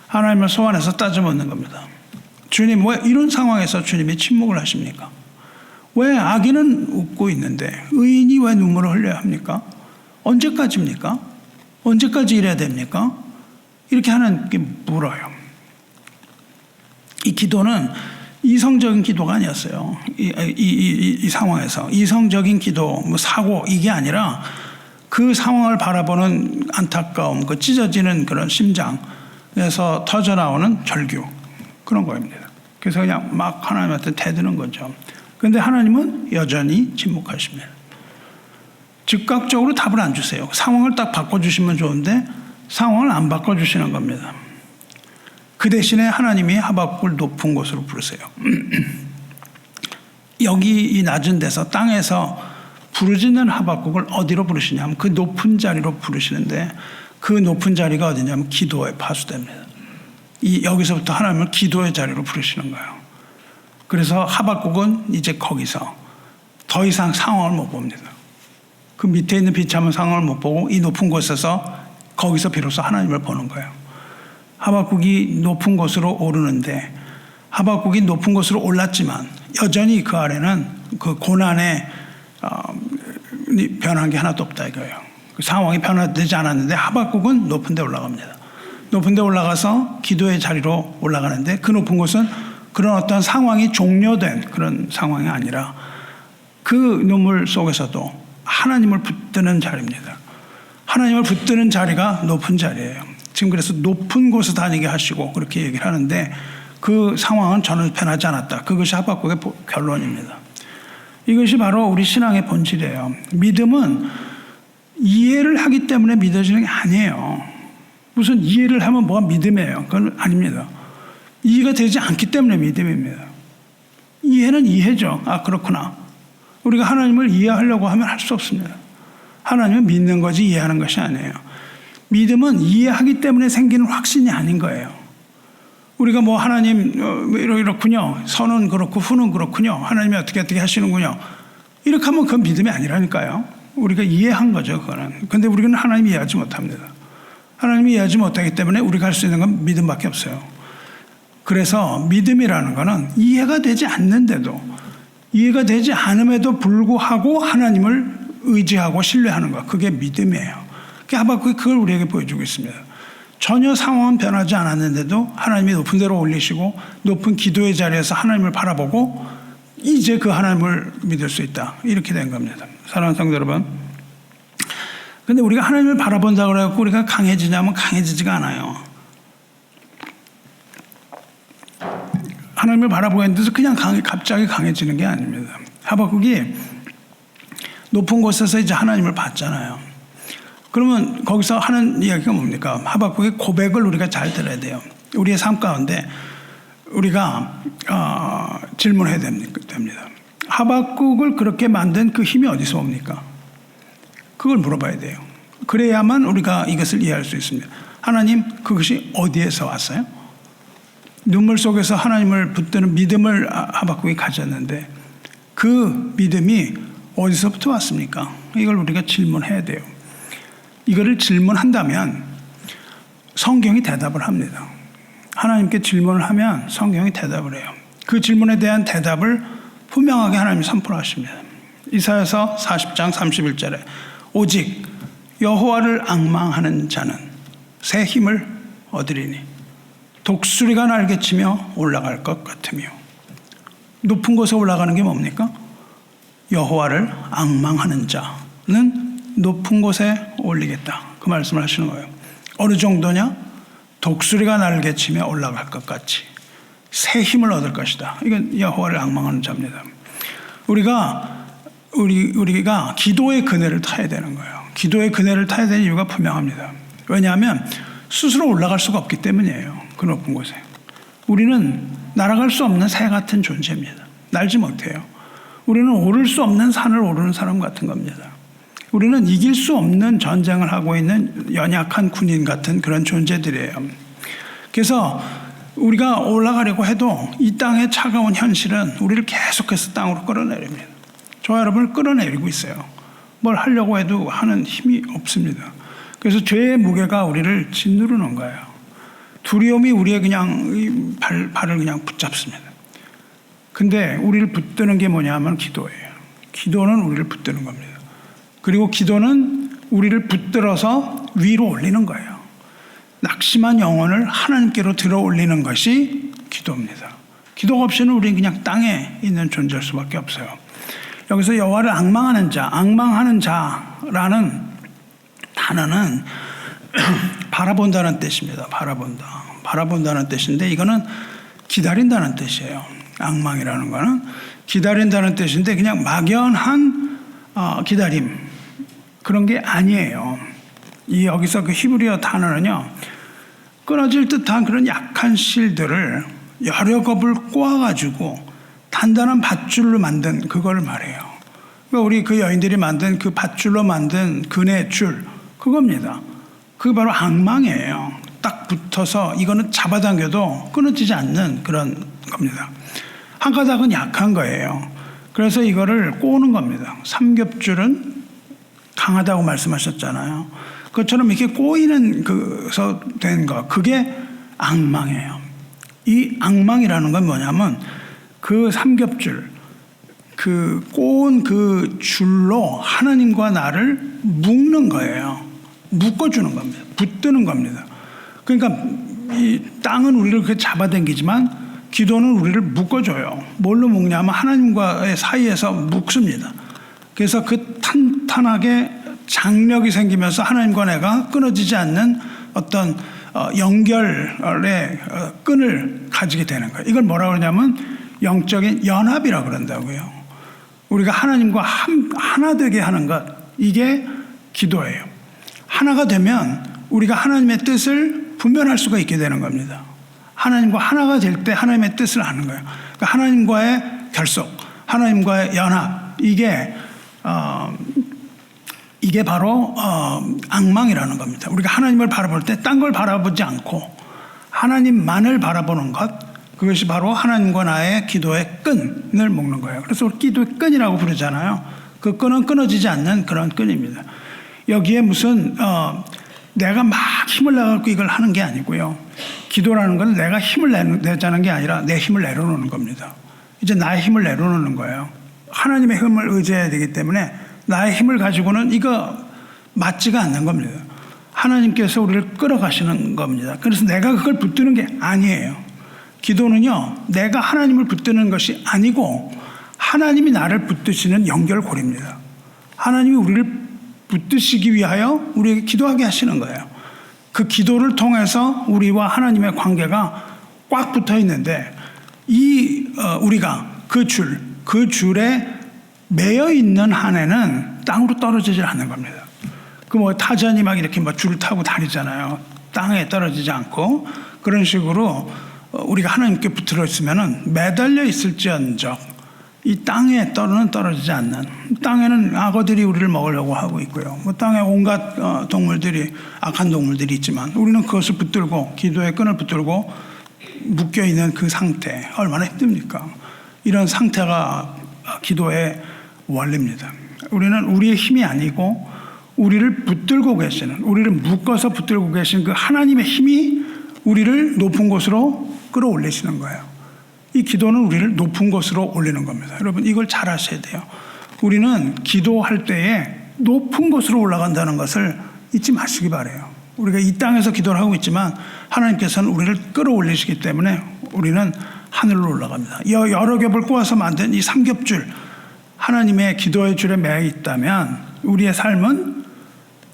하나님을 소환해서 따져묻는 겁니다. 주님, 왜 이런 상황에서 주님이 침묵을 하십니까? 왜 악인은 웃고 있는데 의인이 왜 눈물을 흘려야 합니까? 언제까지입니까? 언제까지 이래야 됩니까? 이렇게 하나님께 물어요. 이 기도는 이성적인 기도가 아니었어요. 이 상황에서 이성적인 기도, 사고, 이게 아니라 그 상황을 바라보는 안타까움, 그 찢어지는 그런 심장에서 터져나오는 절규, 그런 거입니다. 그래서 그냥 막 하나님한테 대드는 거죠. 그런데 하나님은 여전히 침묵하십니다. 즉각적으로 답을 안 주세요. 상황을 딱 바꿔주시면 좋은데 상황을 안 바꿔주시는 겁니다. 그 대신에 하나님이 하박국을 높은 곳으로 부르세요. 여기 이 낮은 데서, 땅에서 부르짖는 하박국을 어디로 부르시냐면 그 높은 자리로 부르시는데, 그 높은 자리가 어디냐면 기도에 파수됩니다. 여기서부터 하나님을 기도의 자리로 부르시는 거예요. 그래서 하박국은 이제 거기서 더 이상 상황을 못 봅니다. 그 밑에 있는 비참한 상황을 못 보고 이 높은 곳에서, 거기서 비로소 하나님을 보는 거예요. 하박국이 높은 곳으로 오르는데, 하박국이 높은 곳으로 올랐지만 여전히 그 아래는 그 고난에 변한 게 하나도 없다 이거예요. 그 상황이 변화되지 않았는데 하박국은 높은 데 올라갑니다. 높은 데 올라가서 기도의 자리로 올라가는데, 그 높은 곳은 그런 어떤 상황이 종료된 그런 상황이 아니라 그 눈물 속에서도 하나님을 붙드는 자리입니다. 하나님을 붙드는 자리가 높은 자리예요. 지금 그래서 높은 곳에 다니게 하시고 그렇게 얘기를 하는데, 그 상황은 전혀 변하지 않았다. 그것이 하박국의 결론입니다. 이것이 바로 우리 신앙의 본질이에요. 믿음은 이해를 하기 때문에 믿어지는 게 아니에요. 무슨 이해를 하면 뭐가 믿음이에요? 그건 아닙니다. 이해가 되지 않기 때문에 믿음입니다. 이해는 이해죠. 아, 그렇구나. 우리가 하나님을 이해하려고 하면 할 수 없습니다. 하나님은 믿는 거지 이해하는 것이 아니에요. 믿음은 이해하기 때문에 생기는 확신이 아닌 거예요. 우리가 뭐 하나님 이렇군요. 선은 그렇고 후는 그렇군요. 하나님이 어떻게 하시는군요. 이렇게 하면 그건 믿음이 아니라니까요. 우리가 이해한 거죠, 그거는. 근데 우리는 하나님 이해하지 못합니다. 하나님이 이해하지 못하기 때문에 우리가 할 수 있는 건 믿음밖에 없어요. 그래서 믿음이라는 거는 이해가 되지 않는데도, 이해가 되지 않음에도 불구하고 하나님을 의지하고 신뢰하는 것, 그게 믿음이에요. 하박국이 그걸 우리에게 보여주고 있습니다. 전혀 상황은 변하지 않았는데도 하나님이 높은 데로 올리시고 높은 기도의 자리에서 하나님을 바라보고 이제 그 하나님을 믿을 수 있다. 이렇게 된 겁니다. 사랑하는 성도 여러분, 근데 우리가 하나님을 바라본다고 해서 우리가 강해지냐면 강해지지가 않아요. 하나님을 바라보고 있는데서 그냥 갑자기 강해지는 게 아닙니다. 하박국이 높은 곳에서 이제 하나님을 봤잖아요. 그러면 거기서 하는 이야기가 뭡니까? 하박국의 고백을 우리가 잘 들어야 돼요. 우리의 삶 가운데 우리가 질문해야 됩니다. 하박국을 그렇게 만든 그 힘이 어디서 옵니까? 그걸 물어봐야 돼요. 그래야만 우리가 이것을 이해할 수 있습니다. 하나님, 그것이 어디에서 왔어요? 눈물 속에서 하나님을 붙드는 믿음을 하박국이 가졌는데 그 믿음이 어디서부터 왔습니까? 이걸 우리가 질문해야 돼요. 이거를 질문한다면 성경이 대답을 합니다. 하나님께 질문을 하면 성경이 대답을 해요. 그 질문에 대한 대답을 분명하게 하나님이 선포하십니다. 이사야서 40장 31절에 오직 여호와를 앙망하는 자는 새 힘을 얻으리니 독수리가 날개치며 올라갈 것 같으며. 높은 곳에 올라가는 게 뭡니까? 여호와를 앙망하는 자는 높은 곳에 올리겠다, 그 말씀을 하시는 거예요. 어느 정도냐? 독수리가 날개치며 올라갈 것 같이 새 힘을 얻을 것이다. 이건 여호와를 앙망하는 자입니다. 우리가 기도의 그네를 타야 되는 거예요. 기도의 그네를 타야 되는 이유가 분명합니다. 왜냐하면 스스로 올라갈 수가 없기 때문이에요. 그 높은 곳에. 우리는 날아갈 수 없는 새 같은 존재입니다. 날지 못해요. 우리는 오를 수 없는 산을 오르는 사람 같은 겁니다. 우리는 이길 수 없는 전쟁을 하고 있는 연약한 군인 같은 그런 존재들이에요. 그래서 우리가 올라가려고 해도 이 땅의 차가운 현실은 우리를 계속해서 땅으로 끌어내립니다. 저와 여러분을 끌어내리고 있어요. 뭘 하려고 해도 하는 힘이 없습니다. 그래서 죄의 무게가 우리를 짓누르는 거예요. 두려움이 우리의 그냥 발을 그냥 붙잡습니다. 근데 우리를 붙드는 게 뭐냐면 기도예요. 기도는 우리를 붙드는 겁니다. 그리고 기도는 우리를 붙들어서 위로 올리는 거예요. 낙심한 영혼을 하나님께로 들어 올리는 것이 기도입니다. 기도가 없이는 우리는 그냥 땅에 있는 존재일 수밖에 없어요. 여기서 여호와를 앙망하는 자, 앙망하는 자라는 단어는 바라본다는 뜻입니다. 바라본다는 뜻인데 이거는 기다린다는 뜻이에요. 앙망이라는 거는 기다린다는 뜻인데 그냥 막연한 기다림, 그런 게 아니에요. 여기서 그 히브리어 단어는요, 끊어질 듯한 그런 약한 실들을 여러 겹을 꼬아가지고 단단한 밧줄로 만든 그걸 말해요. 그러니까 우리 그 여인들이 만든 그 밧줄로 만든 그네줄, 그겁니다. 그게 바로 앙망이에요. 딱 붙어서 이거는 잡아당겨도 끊어지지 않는 그런 겁니다. 한 가닥은 약한 거예요. 그래서 이거를 꼬는 겁니다. 삼겹줄은 강하다고 말씀하셨잖아요. 그것처럼 이렇게 꼬이는 그서 된 거, 그게 앙망이에요. 이 앙망이라는 건 뭐냐면 그 삼겹줄, 그 꼬은 그 줄로 하나님과 나를 묶는 거예요. 묶어주는 겁니다. 붙드는 겁니다. 그러니까 이 땅은 우리를 그렇게 잡아당기지만 기도는 우리를 묶어줘요. 뭘로 묶냐면 하나님과의 사이에서 묶습니다. 그래서 그 탄탄하게 장력이 생기면서 하나님과 내가 끊어지지 않는 어떤 연결의 끈을 가지게 되는 거예요. 이걸 뭐라고 그러냐면 영적인 연합이라고 그런다고요. 우리가 하나님과 하나 되게 하는 것, 이게 기도예요. 하나가 되면 우리가 하나님의 뜻을 분별할 수가 있게 되는 겁니다. 하나님과 하나가 될 때 하나님의 뜻을 아는 거예요. 그러니까 하나님과의 결속, 하나님과의 연합, 이게 바로 앙망이라는 겁니다. 우리가 하나님을 바라볼 때 딴 걸 바라보지 않고 하나님만을 바라보는 것, 그것이 바로 하나님과 나의 기도의 끈을 묶는 거예요. 그래서 우리 기도의 끈이라고 부르잖아요. 그 끈은 끊어지지 않는 그런 끈입니다. 여기에 무슨 내가 막 힘을 내갖고 이걸 하는 게 아니고요. 기도라는 건 내가 힘을 내자는 게 아니라 내 힘을 내려놓는 겁니다. 이제 나의 힘을 내려놓는 거예요. 하나님의 힘을 의지해야 되기 때문에 나의 힘을 가지고는 이거 맞지가 않는 겁니다. 하나님께서 우리를 끌어가시는 겁니다. 그래서 내가 그걸 붙드는 게 아니에요. 기도는요, 내가 하나님을 붙드는 것이 아니고 하나님이 나를 붙드시는 연결고리입니다. 하나님이 우리를 붙드시기 위하여 우리에게 기도하게 하시는 거예요. 그 기도를 통해서 우리와 하나님의 관계가 꽉 붙어 있는데 우리가 그 줄에 매여 있는 한에는 땅으로 떨어지지 않는 겁니다. 타전이 막 이렇게 줄을 타고 다니잖아요. 땅에 떨어지지 않고. 그런 식으로 우리가 하나님께 붙들어 있으면은 매달려 있을지언정 이 땅에 떨어지지 않는, 땅에는 악어들이 우리를 먹으려고 하고 있고요. 땅에 온갖 동물들이, 악한 동물들이 있지만 우리는 그것을 붙들고 기도의 끈을 붙들고 묶여 있는 그 상태, 얼마나 힘듭니까? 이런 상태가 기도의 원리입니다. 우리는 우리의 힘이 아니고 우리를 붙들고 계시는, 우리를 묶어서 붙들고 계신 그 하나님의 힘이 우리를 높은 곳으로 끌어올리시는 거예요. 이 기도는 우리를 높은 곳으로 올리는 겁니다. 여러분, 이걸 잘 아셔야 돼요. 우리는 기도할 때에 높은 곳으로 올라간다는 것을 잊지 마시기 바라요. 우리가 이 땅에서 기도를 하고 있지만 하나님께서는 우리를 끌어올리시기 때문에 우리는 하늘로 올라갑니다. 여러 겹을 꼬아서 만든 이 삼겹줄, 하나님의 기도의 줄에 매여 있다면 우리의 삶은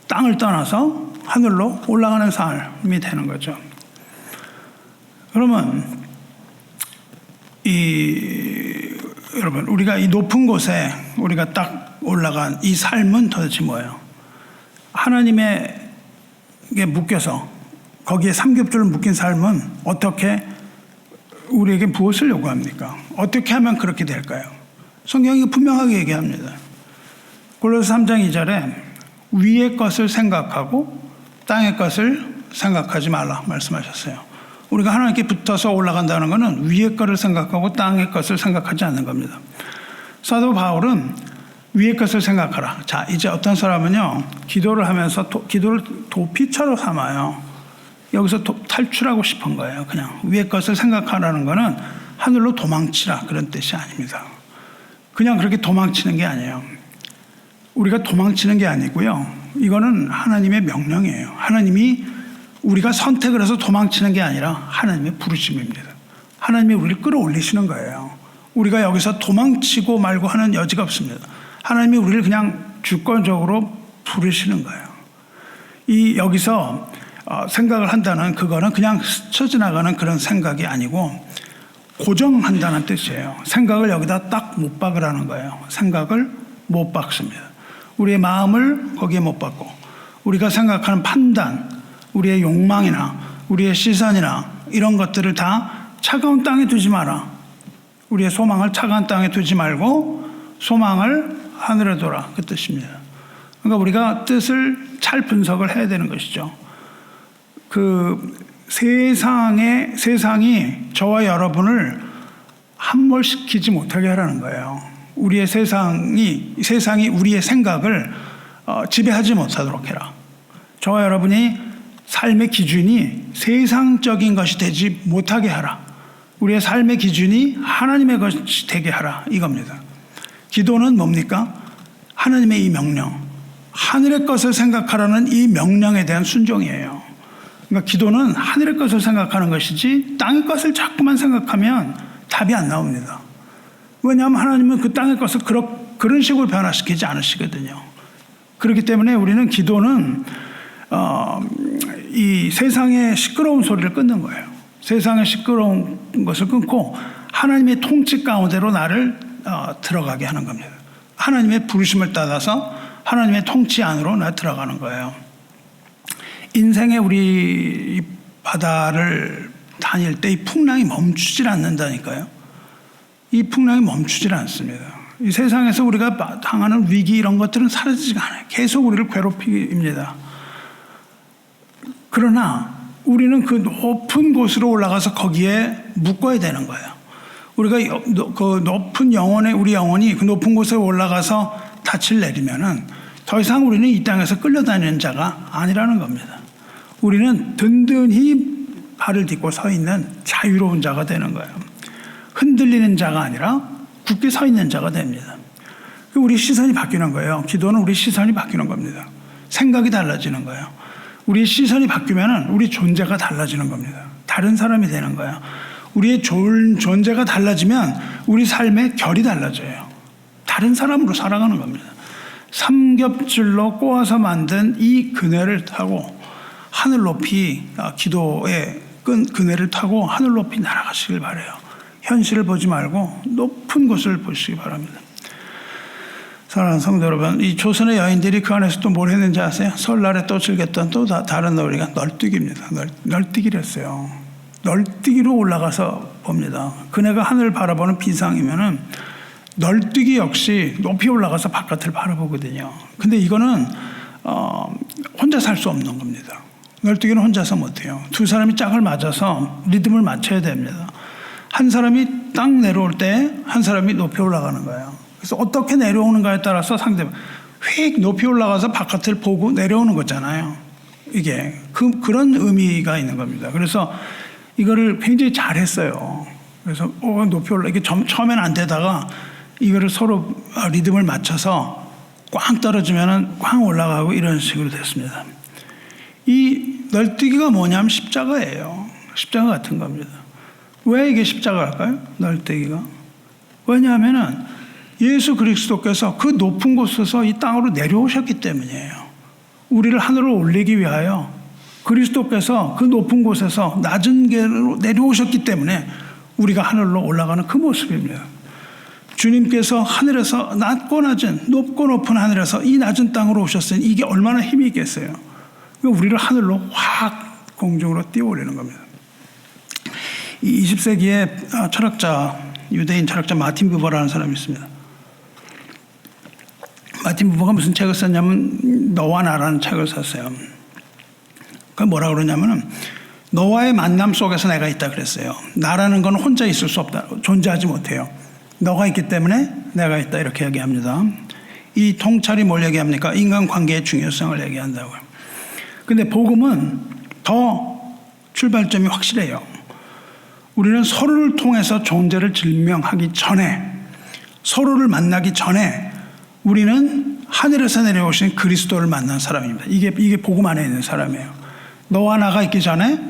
땅을 떠나서 하늘로 올라가는 삶이 되는 거죠. 그러면 여러분, 우리가 이 높은 곳에 우리가 딱 올라간 이 삶은 도대체 뭐예요? 하나님에게 묶여서 거기에 삼겹줄을 묶인 삶은 어떻게 우리에게 무엇을 요구합니까? 어떻게 하면 그렇게 될까요? 성경이 분명하게 얘기합니다. 골로새 3장 2절에 위의 것을 생각하고 땅의 것을 생각하지 말라 말씀하셨어요. 우리가 하나님께 붙어서 올라간다는 것은 위의 것을 생각하고 땅의 것을 생각하지 않는 겁니다. 사도 바울은 위의 것을 생각하라. 자, 이제 어떤 사람은요, 기도를 하면서 기도를 도피처로 삼아요. 여기서 탈출하고 싶은 거예요. 그냥 위의 것을 생각하라는 것은 하늘로 도망치라, 그런 뜻이 아닙니다. 그냥 그렇게 도망치는 게 아니에요. 우리가 도망치는 게 아니고요. 이거는 하나님의 명령이에요. 하나님이 우리가 선택을 해서 도망치는 게 아니라 하나님의 부르심입니다. 하나님이 우리를 끌어올리시는 거예요. 우리가 여기서 도망치고 말고 하는 여지가 없습니다. 하나님이 우리를 그냥 주권적으로 부르시는 거예요. 여기서 생각을 한다는 그거는 그냥 스쳐 지나가는 그런 생각이 아니고 고정한다는 뜻이에요. 생각을 여기다 딱 못 박으라는 거예요. 생각을 못 박습니다. 우리의 마음을 거기에 못 박고 우리가 생각하는 판단, 우리의 욕망이나 우리의 시선이나 이런 것들을 다 차가운 땅에 두지 마라. 우리의 소망을 차가운 땅에 두지 말고 소망을 하늘에 둬라, 그 뜻입니다. 그러니까 우리가 뜻을 잘 분석을 해야 되는 것이죠. 세상이 저와 여러분을 함몰시키지 못하게 하라는 거예요. 우리의 세상이 우리의 생각을 지배하지 못하도록 해라. 저와 여러분이 삶의 기준이 세상적인 것이 되지 못하게 하라. 우리의 삶의 기준이 하나님의 것이 되게 하라, 이겁니다. 기도는 뭡니까? 하나님의 이 명령, 하늘의 것을 생각하라는 이 명령에 대한 순종이에요. 그러니까 기도는 하늘의 것을 생각하는 것이지 땅의 것을 자꾸만 생각하면 답이 안 나옵니다. 왜냐하면 하나님은 그 땅의 것을 그런 식으로 변화시키지 않으시거든요. 그렇기 때문에 우리는 기도는 이 세상의 시끄러운 소리를 끊는 거예요. 세상의 시끄러운 것을 끊고 하나님의 통치 가운데로 나를 들어가게 하는 겁니다. 하나님의 부르심을 따라서 하나님의 통치 안으로 나 들어가는 거예요. 인생의 우리 바다를 다닐 때 이 풍랑이 멈추질 않는다니까요. 이 풍랑이 멈추질 않습니다. 이 세상에서 우리가 당하는 위기 이런 것들은 사라지지가 않아요. 계속 우리를 괴롭힙니다. 그러나 우리는 그 높은 곳으로 올라가서 거기에 묶어야 되는 거예요. 우리가 그 높은 우리 영혼이 그 높은 곳에 올라가서 닻을 내리면은 더 이상 우리는 이 땅에서 끌려다니는 자가 아니라는 겁니다. 우리는 든든히 발을 딛고 서 있는 자유로운 자가 되는 거예요. 흔들리는 자가 아니라 굳게 서 있는 자가 됩니다. 우리 시선이 바뀌는 거예요. 기도는 우리 시선이 바뀌는 겁니다. 생각이 달라지는 거예요. 우리 시선이 바뀌면 우리 존재가 달라지는 겁니다. 다른 사람이 되는 거예요. 우리의 존재가 달라지면 우리 삶의 결이 달라져요. 다른 사람으로 살아가는 겁니다. 삼겹줄로 꼬아서 만든 이 그네를 타고 하늘 높이 기도의 그네를 타고 하늘 높이 날아가시길 바라요. 현실을 보지 말고 높은 곳을 보시기 바랍니다. 사랑하는 성도 여러분, 이 조선의 여인들이 그 안에서 또 뭘 했는지 아세요? 설날에 또 즐겼던 또 다른 놀이가 널뛰기입니다. 널뛰기를 했어요. 널뛰기로 올라가서 봅니다. 그네가 하늘을 바라보는 비상이면은 널뛰기 역시 높이 올라가서 바깥을 바라보거든요. 근데 이거는 혼자 살 수 없는 겁니다. 널뛰기는 혼자서 못해요. 두 사람이 짝을 맞아서 리듬을 맞춰야 됩니다. 한 사람이 딱 내려올 때 한 사람이 높이 올라가는 거예요. 그래서 어떻게 내려오는가에 따라서 상대방 휙 높이 올라가서 바깥을 보고 내려오는 거잖아요. 이게 그런 의미가 있는 겁니다. 그래서 이거를 굉장히 잘했어요. 그래서 높이 이게 처음에는 안 되다가 이거를 서로 리듬을 맞춰서 꽝 떨어지면은 꽝 올라가고 이런 식으로 됐습니다. 이 널뛰기가 뭐냐면 십자가예요. 십자가 같은 겁니다. 왜 이게 십자가일까요? 널뛰기가. 왜냐하면은 예수 그리스도께서 그 높은 곳에서 이 땅으로 내려오셨기 때문이에요. 우리를 하늘로 올리기 위하여 그리스도께서 그 높은 곳에서 낮은 길로 내려오셨기 때문에 우리가 하늘로 올라가는 그 모습입니다. 주님께서 하늘에서 낮고 낮은, 높고 높은 하늘에서 이 낮은 땅으로 오셨으니 이게 얼마나 힘이 있겠어요. 우리를 하늘로 확 공중으로 띄워올리는 겁니다. 이 20세기의 철학자, 유대인 철학자 마틴 부버라는 사람이 있습니다. 마틴 부버가 무슨 책을 썼냐면 너와 나라는 책을 썼어요. 그 뭐라 그러냐면은 너와의 만남 속에서 내가 있다 그랬어요. 나라는 건 혼자 있을 수 없다. 존재하지 못해요. 너가 있기 때문에 내가 있다 이렇게 얘기합니다. 이 통찰이 뭘 얘기합니까? 인간관계의 중요성을 얘기한다고요. 근데 복음은 더 출발점이 확실해요. 우리는 서로를 통해서 존재를 증명하기 전에, 서로를 만나기 전에 우리는 하늘에서 내려오신 그리스도를 만난 사람입니다. 이게 복음 안에 있는 사람이에요. 너와 나가 있기 전에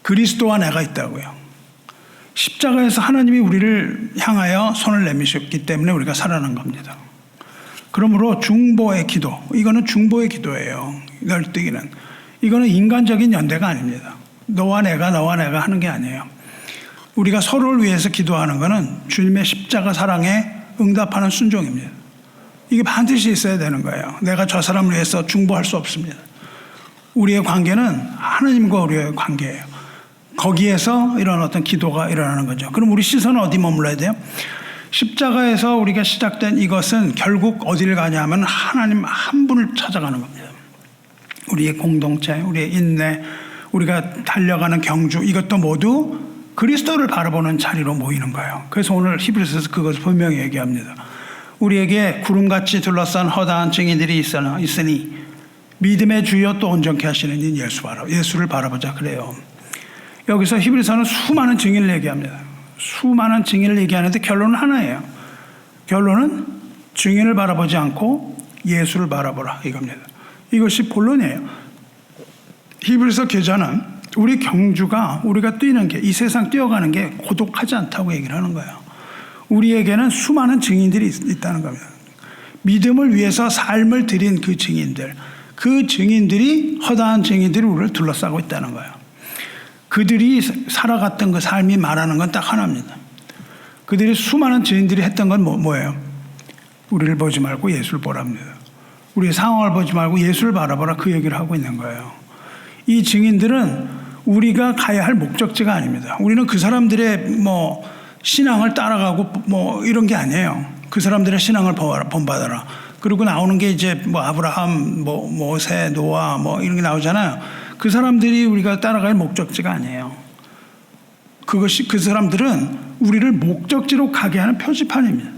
그리스도와 내가 있다고요. 십자가에서 하나님이 우리를 향하여 손을 내미셨기 때문에 우리가 살아난 겁니다. 그러므로 중보의 기도, 이거는 중보의 기도예요. 널뛰기는. 이거는 인간적인 연대가 아닙니다. 너와 내가 하는 게 아니에요. 우리가 서로를 위해서 기도하는 것은 주님의 십자가 사랑에 응답하는 순종입니다. 이게 반드시 있어야 되는 거예요. 내가 저 사람을 위해서 중보할 수 없습니다. 우리의 관계는 하나님과 우리의 관계예요. 거기에서 이런 어떤 기도가 일어나는 거죠. 그럼 우리 시선은 어디 머물러야 돼요? 십자가에서 우리가 시작된 이것은 결국 어디를 가냐 하면 하나님 한 분을 찾아가는 겁니다. 우리의 공동체, 우리의 인내, 우리가 달려가는 경주, 이것도 모두 그리스도를 바라보는 자리로 모이는 거예요. 그래서 오늘 히브리서에서 그것을 분명히 얘기합니다. 우리에게 구름같이 둘러싼 허다한 증인들이 있으니 믿음의 주여 또 온전케 하시는 이 예수를 바라보자 그래요. 여기서 히브리서는 수많은 증인을 얘기합니다. 수많은 증인을 얘기하는데 결론은 하나예요. 결론은 증인을 바라보지 않고 예수를 바라보라 이겁니다. 이것이 본론이에요. 히브리서 기자는 우리 경주가, 우리가 뛰는 게, 이 세상 뛰어가는 게 고독하지 않다고 얘기를 하는 거예요. 우리에게는 수많은 증인들이 있다는 겁니다. 믿음을 위해서 삶을 드린 그 증인들이 허다한 증인들이 우리를 둘러싸고 있다는 거예요. 그들이 살아갔던 그 삶이 말하는 건 딱 하나입니다. 그들이 수많은 증인들이 했던 건 뭐예요? 우리를 보지 말고 예수를 보랍니다. 우리의 상황을 보지 말고 예수를 바라보라 그 얘기를 하고 있는 거예요. 이 증인들은 우리가 가야 할 목적지가 아닙니다. 우리는 그 사람들의 신앙을 따라가고 이런 게 아니에요. 그 사람들의 신앙을 본받아라. 그리고 나오는 게 이제 아브라함, 모세, 노아 이런 게 나오잖아요. 그 사람들이 우리가 따라갈 목적지가 아니에요. 그 사람들은 우리를 목적지로 가게 하는 표지판입니다.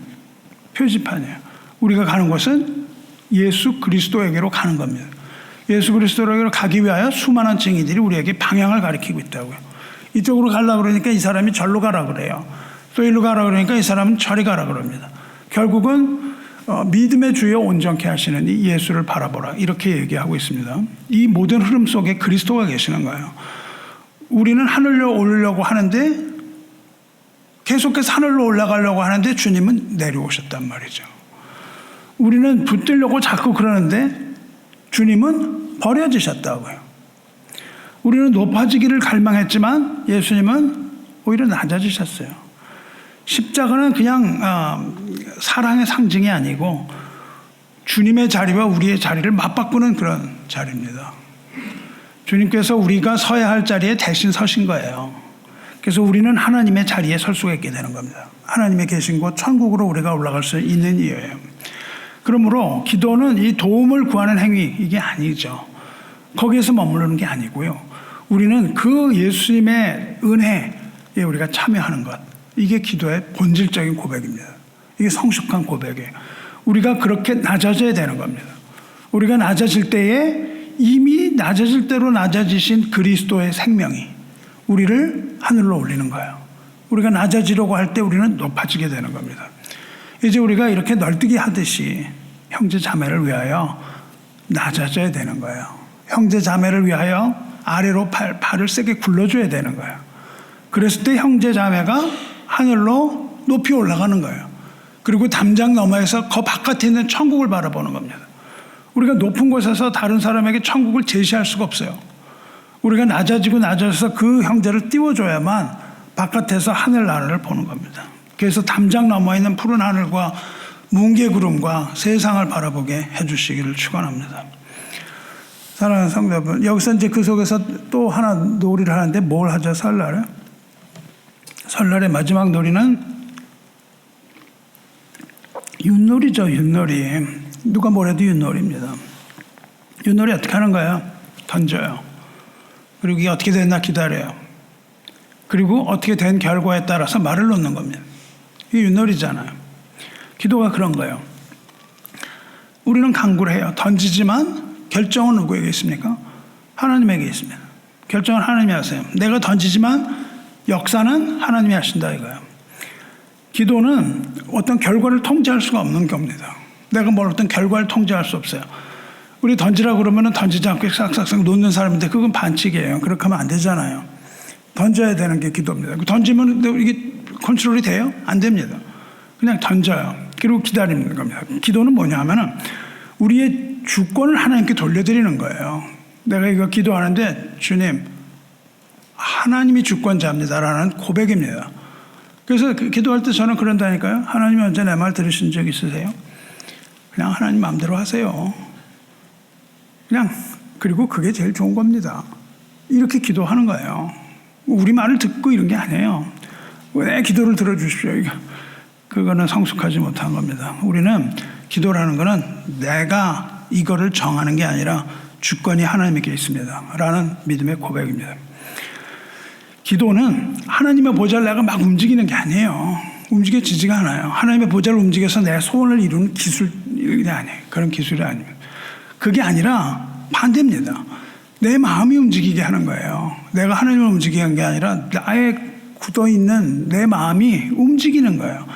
표지판이에요. 우리가 가는 곳은 예수 그리스도에게로 가는 겁니다. 예수 그리스도에게로 가기 위하여 수많은 증인들이 우리에게 방향을 가리키고 있다고요. 이쪽으로 가려고 그러니까 이 사람이 절로 가라 그래요. 또 일로 가라 그러니까 이 사람은 저리 가라 그럽니다. 결국은 믿음의 주여 온전케 하시는 이 예수를 바라보라 이렇게 얘기하고 있습니다. 이 모든 흐름 속에 그리스도가 계시는 거예요. 우리는 하늘로 오르려고 하는데 계속해서 하늘로 올라가려고 하는데 주님은 내려오셨단 말이죠. 우리는 붙들려고 자꾸 그러는데 주님은 버려지셨다고요. 우리는 높아지기를 갈망했지만 예수님은 오히려 낮아지셨어요. 십자가는 그냥 사랑의 상징이 아니고 주님의 자리와 우리의 자리를 맞바꾸는 그런 자리입니다. 주님께서 우리가 서야 할 자리에 대신 서신 거예요. 그래서 우리는 하나님의 자리에 설 수가 있게 되는 겁니다. 하나님의 계신 곳 천국으로 우리가 올라갈 수 있는 이유예요. 그러므로 기도는 이 도움을 구하는 행위 이게 아니죠. 거기에서 머무르는 게 아니고요. 우리는 그 예수님의 은혜에 우리가 참여하는 것, 이게 기도의 본질적인 고백입니다. 이게 성숙한 고백이에요. 우리가 그렇게 낮아져야 되는 겁니다. 우리가 낮아질 때에 이미 낮아질 대로 낮아지신 그리스도의 생명이 우리를 하늘로 올리는 거예요. 우리가 낮아지려고 할 때 우리는 높아지게 되는 겁니다. 이제 우리가 이렇게 널뛰기 하듯이 형제 자매를 위하여 낮아져야 되는 거예요. 형제 자매를 위하여 아래로 발을 세게 굴러줘야 되는 거예요. 그랬을 때 형제 자매가 하늘로 높이 올라가는 거예요. 그리고 담장 너머에서 그 바깥에 있는 천국을 바라보는 겁니다. 우리가 높은 곳에서 다른 사람에게 천국을 제시할 수가 없어요. 우리가 낮아져서 그 형제를 띄워줘야만 바깥에서 하늘나라를 보는 겁니다. 그래서 담장 너머에 있는 푸른 하늘과 뭉게구름과 세상을 바라보게 해주시기를 축원합니다. 사랑하는 성도 여러분, 여기서 이제 그 속에서 또 하나 놀이를 하는데 뭘 하죠? 설날에? 설날의 마지막 놀이는 윷놀이죠. 윷놀이. 누가 뭐래도 윷놀이입니다. 윷놀이 어떻게 하는 거예요? 던져요. 그리고 이게 어떻게 됐나 기다려요. 그리고 어떻게 된 결과에 따라서 말을 놓는 겁니다. 이게 윷놀이잖아요. 기도가 그런 거예요. 우리는 강구를 해요. 던지지만 결정은 누구에게 있습니까? 하나님에게 있습니다. 결정은 하나님이 하세요. 내가 던지지만 역사는 하나님이 하신다 이거예요. 기도는 어떤 결과를 통제할 수가 없는 겁니다. 내가 뭘 어떤 결과를 통제할 수 없어요. 우리 던지라 그러면 던지지 않고 싹싹싹 놓는 사람인데 그건 반칙이에요. 그렇게 하면 안 되잖아요. 던져야 되는 게 기도입니다. 던지면 이게 컨트롤이 돼요? 안 됩니다. 그냥 던져요. 그리고 기다리는 겁니다. 기도는 뭐냐 하면은 우리의 주권을 하나님께 돌려드리는 거예요. 내가 이거 기도하는데 주님, 하나님이 주권자입니다라는 고백입니다. 그래서 기도할 때 저는 그런다니까요. 하나님이 언제 내 말 들으신 적 있으세요? 그냥 하나님 마음대로 하세요. 그냥 그리고 그게 제일 좋은 겁니다. 이렇게 기도하는 거예요. 우리 말을 듣고 이런 게 아니에요. 왜 기도를 들어주십시오. 그거는 성숙하지 못한 겁니다. 우리는 기도라는 거는 내가 이거를 정하는 게 아니라 주권이 하나님께 있습니다. 라는 믿음의 고백입니다. 기도는 하나님의 보좌를 내가 막 움직이는 게 아니에요. 움직여지지가 않아요. 하나님의 보좌를 움직여서 내 소원을 이루는 기술이 아니에요. 그런 기술이 아닙니다. 그게 아니라 반대입니다. 내 마음이 움직이게 하는 거예요. 내가 하나님을 움직이게 하는 게 아니라 나의 굳어있는 내 마음이 움직이는 거예요.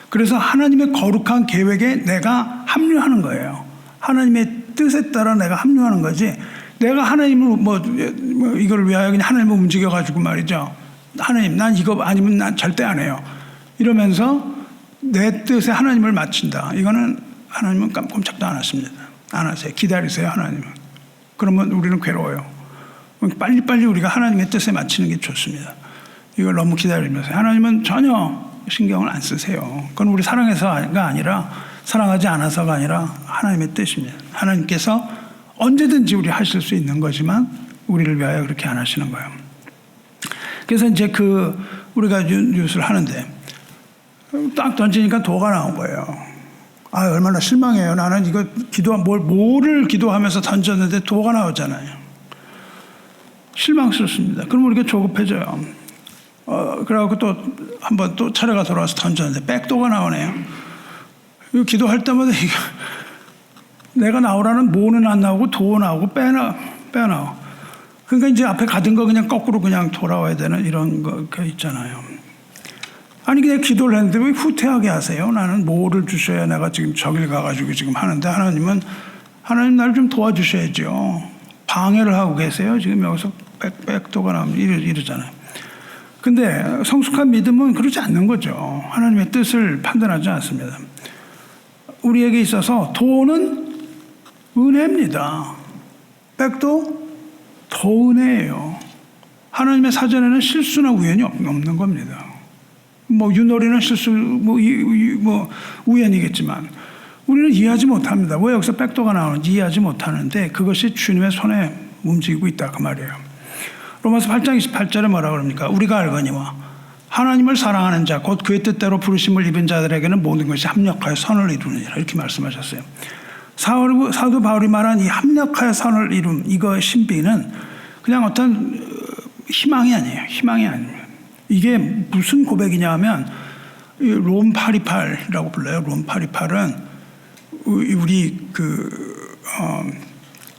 그래서 하나님의 거룩한 계획에 내가 합류하는 거예요. 하나님의 뜻에 따라 내가 합류하는 거지. 내가 하나님을 이걸 위하여 그냥 하나님을 움직여가지고 말이죠. 하나님, 난 이거 아니면 난 절대 안 해요. 이러면서 내 뜻에 하나님을 맞춘다. 이거는 하나님은 꼼짝도 안 하십니다. 안 하세요. 기다리세요, 하나님은. 그러면 우리는 괴로워요. 빨리빨리 우리가 하나님의 뜻에 맞추는 게 좋습니다. 이걸 너무 기다리면서. 하나님은 전혀 신경을 안 쓰세요. 그건 우리 사랑해서가 아니라, 사랑하지 않아서가 아니라 하나님의 뜻입니다. 하나님께서 언제든지 우리 하실 수 있는 거지만 우리를 위하여 그렇게 안 하시는 거예요. 그래서 이제 우리가 윷을 하는데 딱 던지니까 도가 나온 거예요. 아, 얼마나 실망해요. 나는 이거 뭐를 기도하면서 던졌는데 도가 나오잖아요. 실망스럽습니다. 그럼 우리가 조급해져요. 그래갖고 또 한번 또 차례가 돌아와서 던졌는데 백도가 나오네요. 이거 기도할 때마다 이거 내가 나오라는 모는 안 나오고 도 나오고 빼나오. 그러니까 이제 앞에 가던 거 그냥 거꾸로 그냥 돌아와야 되는 이런 거 있잖아요. 아니 그냥 기도를 했는데 왜 후퇴하게 하세요? 나는 뭐를 주셔야 내가 지금 저길 가가지고 지금 하는데 하나님 나를 좀 도와주셔야죠. 방해를 하고 계세요. 지금 여기서 백도가 나오면 이러잖아요. 근데 성숙한 믿음은 그렇지 않는 거죠. 하나님의 뜻을 판단하지 않습니다. 우리에게 있어서 도는 은혜입니다. 백도 더 은혜예요. 하나님의 사전에는 실수나 우연이 없는 겁니다. 윷놀이는 실수, 우연이겠지만 우리는 이해하지 못합니다. 왜 여기서 백도가 나오는지 이해하지 못하는데 그것이 주님의 손에 움직이고 있다 그 말이에요. 로마서 8장 28절에 뭐라 그럽니까? 우리가 알거니와 하나님을 사랑하는 자 곧 그의 뜻대로 부르심을 입은 자들에게는 모든 것이 합력하여 선을 이루느니라 이렇게 말씀하셨어요. 사도 바울이 말한 이 합력하여 선을 이룬 이거의 신비는 그냥 어떤 희망이 아니에요. 희망이 아닙니다. 이게 무슨 고백이냐 하면 롬 828이라고 불러요. 롬 828은 우리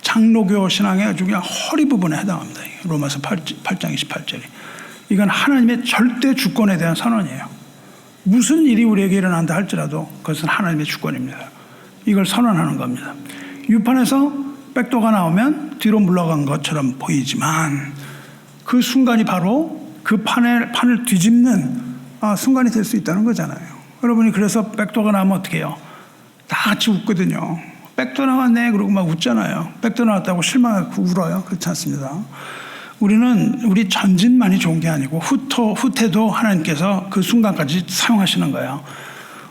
장로교 신앙의 아주 그냥 허리 부분에 해당합니다. 로마서 8장 28절이. 이건 하나님의 절대 주권에 대한 선언이에요. 무슨 일이 우리에게 일어난다 할지라도 그것은 하나님의 주권입니다. 이걸 선언하는 겁니다. 유판에서 백도가 나오면 뒤로 물러간 것처럼 보이지만 그 순간이 바로 그 판을 뒤집는 순간이 될 수 있다는 거잖아요. 여러분이 그래서 백도가 나오면 어떻게 해요? 다 같이 웃거든요. 백도 나왔네 그러고 막 웃잖아요. 백도 나왔다고 실망하고 울어요. 그렇지 않습니다. 우리 전진만이 좋은 게 아니고 후퇴도 하나님께서 그 순간까지 사용하시는 거예요.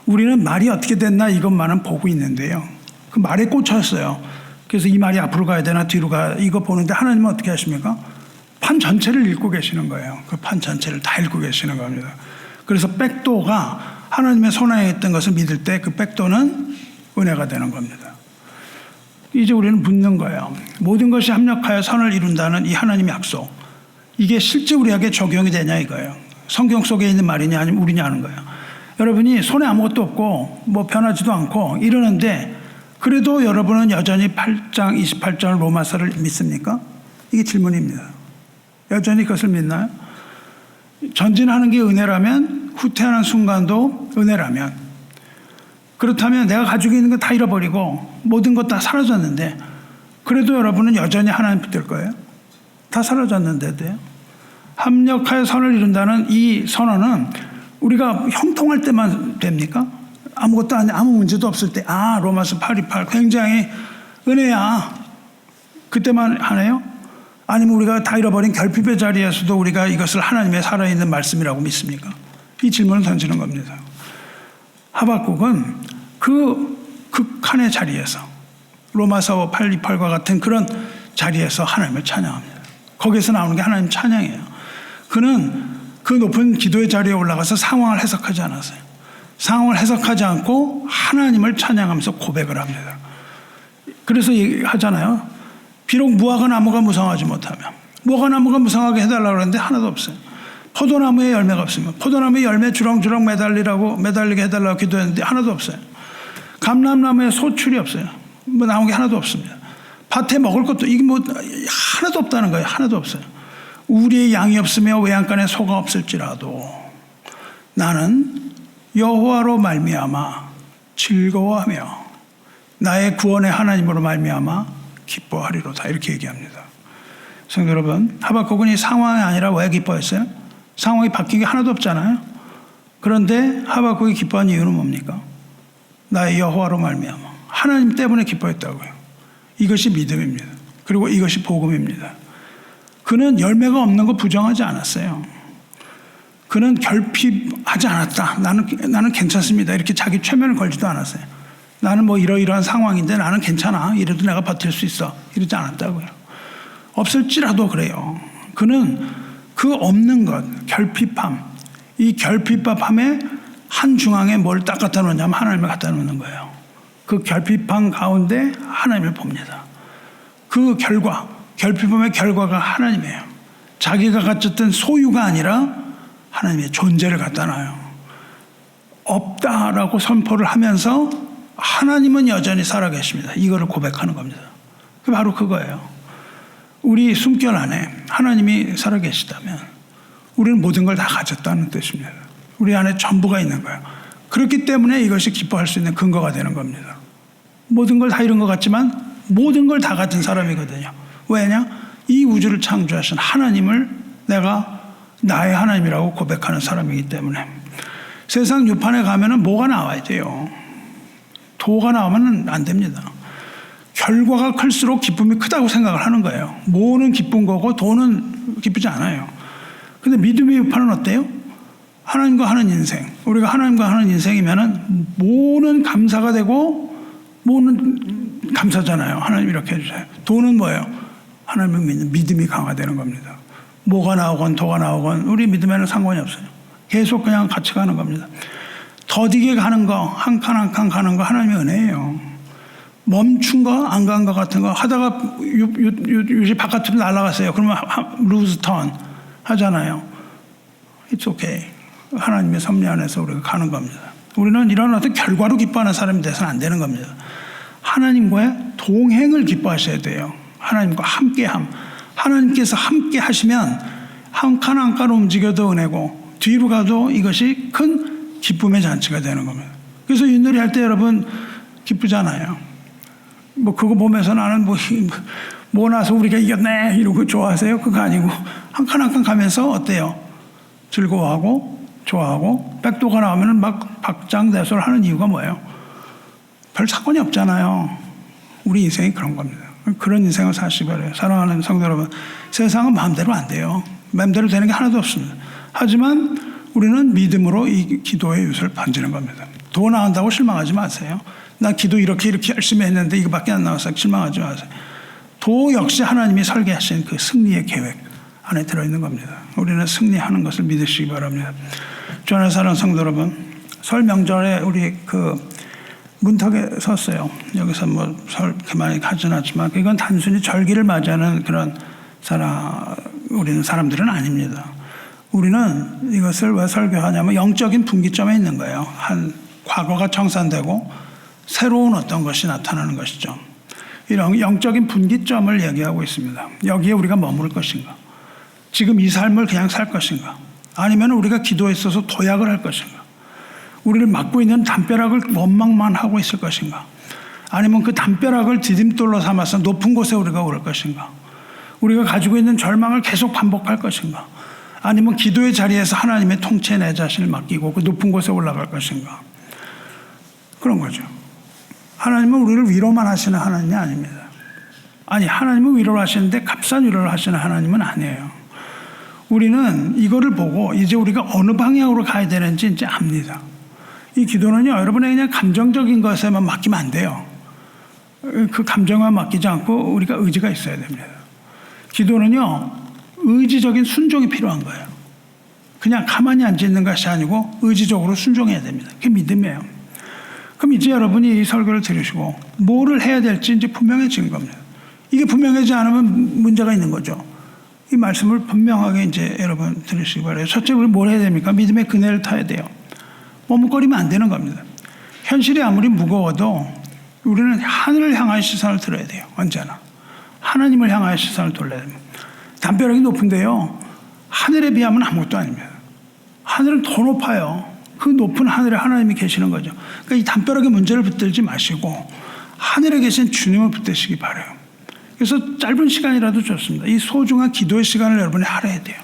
우리는 말이 어떻게 됐나 이것만은 보고 있는데요. 그 말에 꽂혔어요. 그래서 이 말이 앞으로 가야 되나 뒤로 가 이거 보는데 하나님은 어떻게 하십니까? 판 전체를 읽고 계시는 거예요. 그 판 전체를 다 읽고 계시는 겁니다. 그래서 백도가 하나님의 손안에 있던 것을 믿을 때 그 백도는 은혜가 되는 겁니다. 이제 우리는 묻는 거예요. 모든 것이 합력하여 선을 이룬다는 이 하나님의 약속. 이게 실제 우리에게 적용이 되냐 이거예요. 성경 속에 있는 말이냐 아니면 우리냐 하는 거예요. 여러분이 손에 아무것도 없고 뭐 변하지도 않고 이러는데 그래도 여러분은 여전히 8장 28절 로마서를 믿습니까? 이게 질문입니다. 여전히 그것을 믿나요? 전진하는 게 은혜라면 후퇴하는 순간도 은혜라면 그렇다면 내가 가지고 있는 거 다 잃어버리고 모든 것 다 사라졌는데 그래도 여러분은 여전히 하나님 믿을 거예요? 다 사라졌는데도요. 합력하여 선을 이룬다는 이 선언은 우리가 형통할 때만 됩니까? 아무것도 아무 문제도 없을 때 로마서 8:28 굉장히 은혜야 그때만 하네요? 아니면 우리가 다 잃어버린 결핍의 자리에서도 우리가 이것을 하나님의 살아있는 말씀이라고 믿습니까? 이 질문을 던지는 겁니다. 하박국은 그 극한의 자리에서 로마서 8:28과 같은 그런 자리에서 하나님을 찬양합니다. 거기에서 나오는 게 하나님 찬양이에요. 그는 그 높은 기도의 자리에 올라가서 상황을 해석하지 않았어요. 상황을 해석하지 않고 하나님을 찬양하면서 고백을 합니다. 그래서 얘기하잖아요. 비록 무화과 나무가 무성하지 못하면 무화과 나무가 무성하게 해달라고 그러는데 하나도 없어요. 포도나무에 열매가 없으면 포도나무에 열매 주렁주렁 매달리게 해달라고 기도했는데 하나도 없어요. 감람나무에 소출이 없어요. 뭐 나온 게 하나도 없습니다. 밭에 먹을 것도 이게 뭐 하나도 없다는 거예요. 하나도 없어요. 우리의 양이 없으며 외양간에 소가 없을지라도 나는 여호와로 말미암아 즐거워하며 나의 구원의 하나님으로 말미암아 기뻐하리로다 이렇게 얘기합니다. 성도 여러분, 하박국은 이 상황이 아니라 왜 기뻐했어요? 상황이 바뀐 게 하나도 없잖아요. 그런데 하박국이 기뻐한 이유는 뭡니까? 나의 여호와로 말미암아 하나님 때문에 기뻐했다고요. 이것이 믿음입니다. 그리고 이것이 복음입니다. 그는 열매가 없는 거 부정하지 않았어요. 그는 결핍하지 않았다. 나는 괜찮습니다. 이렇게 자기 최면을 걸지도 않았어요. 나는 뭐 이러이러한 상황인데 나는 괜찮아. 이래도 내가 버틸 수 있어. 이러지 않았다고요. 없을지라도 그래요. 그는 그 없는 것, 결핍함, 이 결핍함에 한 중앙에 뭘 딱 갖다 놓냐면 하나님을 갖다 놓는 거예요. 그 결핍함 가운데 하나님을 봅니다. 그 결핍함의 결과가 하나님이에요. 자기가 가졌던 소유가 아니라 하나님의 존재를 갖다 놔요. 없다라고 선포를 하면서 하나님은 여전히 살아계십니다. 이거를 고백하는 겁니다. 바로 그거예요. 우리 숨결 안에 하나님이 살아계시다면 우리는 모든 걸 다 가졌다는 뜻입니다. 우리 안에 전부가 있는 거예요. 그렇기 때문에 이것이 기뻐할 수 있는 근거가 되는 겁니다. 모든 걸 다 잃은 것 같지만 모든 걸 다 가진 사람이거든요. 왜냐? 이 우주를 창조하신 하나님을 내가 나의 하나님이라고 고백하는 사람이기 때문에. 세상 유판에 가면은 뭐가 나와야 돼요? 도가 나오면 안 됩니다. 결과가 클수록 기쁨이 크다고 생각을 하는 거예요. 뭐는 기쁜 거고 도는 기쁘지 않아요. 근데 믿음의 유판은 어때요? 하나님과 하는 인생. 우리가 하나님과 하는 인생이면은 뭐는 감사가 되고 뭐는 감사잖아요. 하나님 이렇게 해주세요. 도는 뭐예요? 하나님을 믿는 믿음이 강화되는 겁니다. 뭐가 나오건 도가 나오건 우리 믿음에는 상관이 없어요. 계속 그냥 같이 가는 겁니다. 더디게 가는 거, 한 칸 한 칸 가는 거 하나님의 은혜예요. 멈춘 거, 안 간 거 같은 거 하다가 유시 바깥으로 날아갔어요. 그러면 루즈 턴 하잖아요. It's okay. 하나님의 섭리 안에서 우리가 가는 겁니다. 우리는 이런 어떤 결과로 기뻐하는 사람이 돼서는 안 되는 겁니다. 하나님과의 동행을 기뻐하셔야 돼요. 하나님과 함께함. 하나님께서 함께 하시면 한 칸 한 칸 움직여도 은혜고 뒤로 가도 이것이 큰 기쁨의 잔치가 되는 겁니다. 그래서 윷놀이 할 때 여러분 기쁘잖아요. 뭐 그거 보면서 나는 뭐 나서 우리가 이겼네 이러고 좋아하세요? 그거 아니고 한 칸 한 칸 가면서 어때요? 즐거워하고 좋아하고 백도가 나오면은 막 박장대소를 하는 이유가 뭐예요? 별 사건이 없잖아요. 우리 인생이 그런 겁니다. 그런 인생을 사시기 바래요. 사랑하는 성도 여러분, 세상은 마음대로 안 돼요. 마음대로 되는 게 하나도 없습니다. 하지만 우리는 믿음으로 이 기도의 윷을 던지는 겁니다. 더 나온다고 실망하지 마세요. 나 기도 이렇게 열심히 했는데 이거밖에 안 나와서 실망하지 마세요. 도 역시 하나님이 설계하신 그 승리의 계획 안에 들어있는 겁니다. 우리는 승리하는 것을 믿으시기 바랍니다. 주안의 사랑하는 성도 여러분, 설 명절에 우리 문턱에 섰어요. 여기서 설 그렇게 많이 가지는 않지만 이건 단순히 절기를 맞이하는 그런 우리는 사람들은 아닙니다. 우리는 이것을 왜 설교하냐면 영적인 분기점에 있는 거예요. 한 과거가 청산되고 새로운 어떤 것이 나타나는 것이죠. 이런 영적인 분기점을 얘기하고 있습니다. 여기에 우리가 머무를 것인가? 지금 이 삶을 그냥 살 것인가? 아니면 우리가 기도에 있어서 도약을 할 것인가? 우리를 막고 있는 담벼락을 원망만 하고 있을 것인가? 아니면 그 담벼락을 디딤돌로 삼아서 높은 곳에 우리가 오를 것인가? 우리가 가지고 있는 절망을 계속 반복할 것인가? 아니면 기도의 자리에서 하나님의 통치에 내 자신을 맡기고 그 높은 곳에 올라갈 것인가? 그런 거죠. 하나님은 우리를 위로만 하시는 하나님이 아닙니다. 아니, 하나님은 위로를 하시는데 값싼 위로를 하시는 하나님은 아니에요. 우리는 이거를 보고 이제 우리가 어느 방향으로 가야 되는지 이제 압니다. 이 기도는요, 여러분의 그냥 감정적인 것에만 맡기면 안 돼요. 그 감정만 맡기지 않고 우리가 의지가 있어야 됩니다. 기도는요, 의지적인 순종이 필요한 거예요. 그냥 가만히 앉아 있는 것이 아니고 의지적으로 순종해야 됩니다. 그게 믿음이에요. 그럼 이제 여러분이 이 설교를 들으시고 뭐를 해야 될지 이제 분명해진 겁니다. 이게 분명하지 않으면 문제가 있는 거죠. 이 말씀을 분명하게 이제 여러분 들으시기 바라요. 첫째, 우리 뭘 해야 됩니까? 믿음의 그네를 타야 돼요. 머뭇거리면 안 되는 겁니다. 현실이 아무리 무거워도 우리는 하늘을 향한 시선을 들어야 돼요. 언제나. 하나님을 향한 시선을 돌려야 됩니다. 담벼락이 높은데요, 하늘에 비하면 아무것도 아닙니다. 하늘은 더 높아요. 그 높은 하늘에 하나님이 계시는 거죠. 그러니까 이 담벼락의 문제를 붙들지 마시고 하늘에 계신 주님을 붙드시기 바라요. 그래서 짧은 시간이라도 좋습니다. 이 소중한 기도의 시간을 여러분이 할애해야 돼요.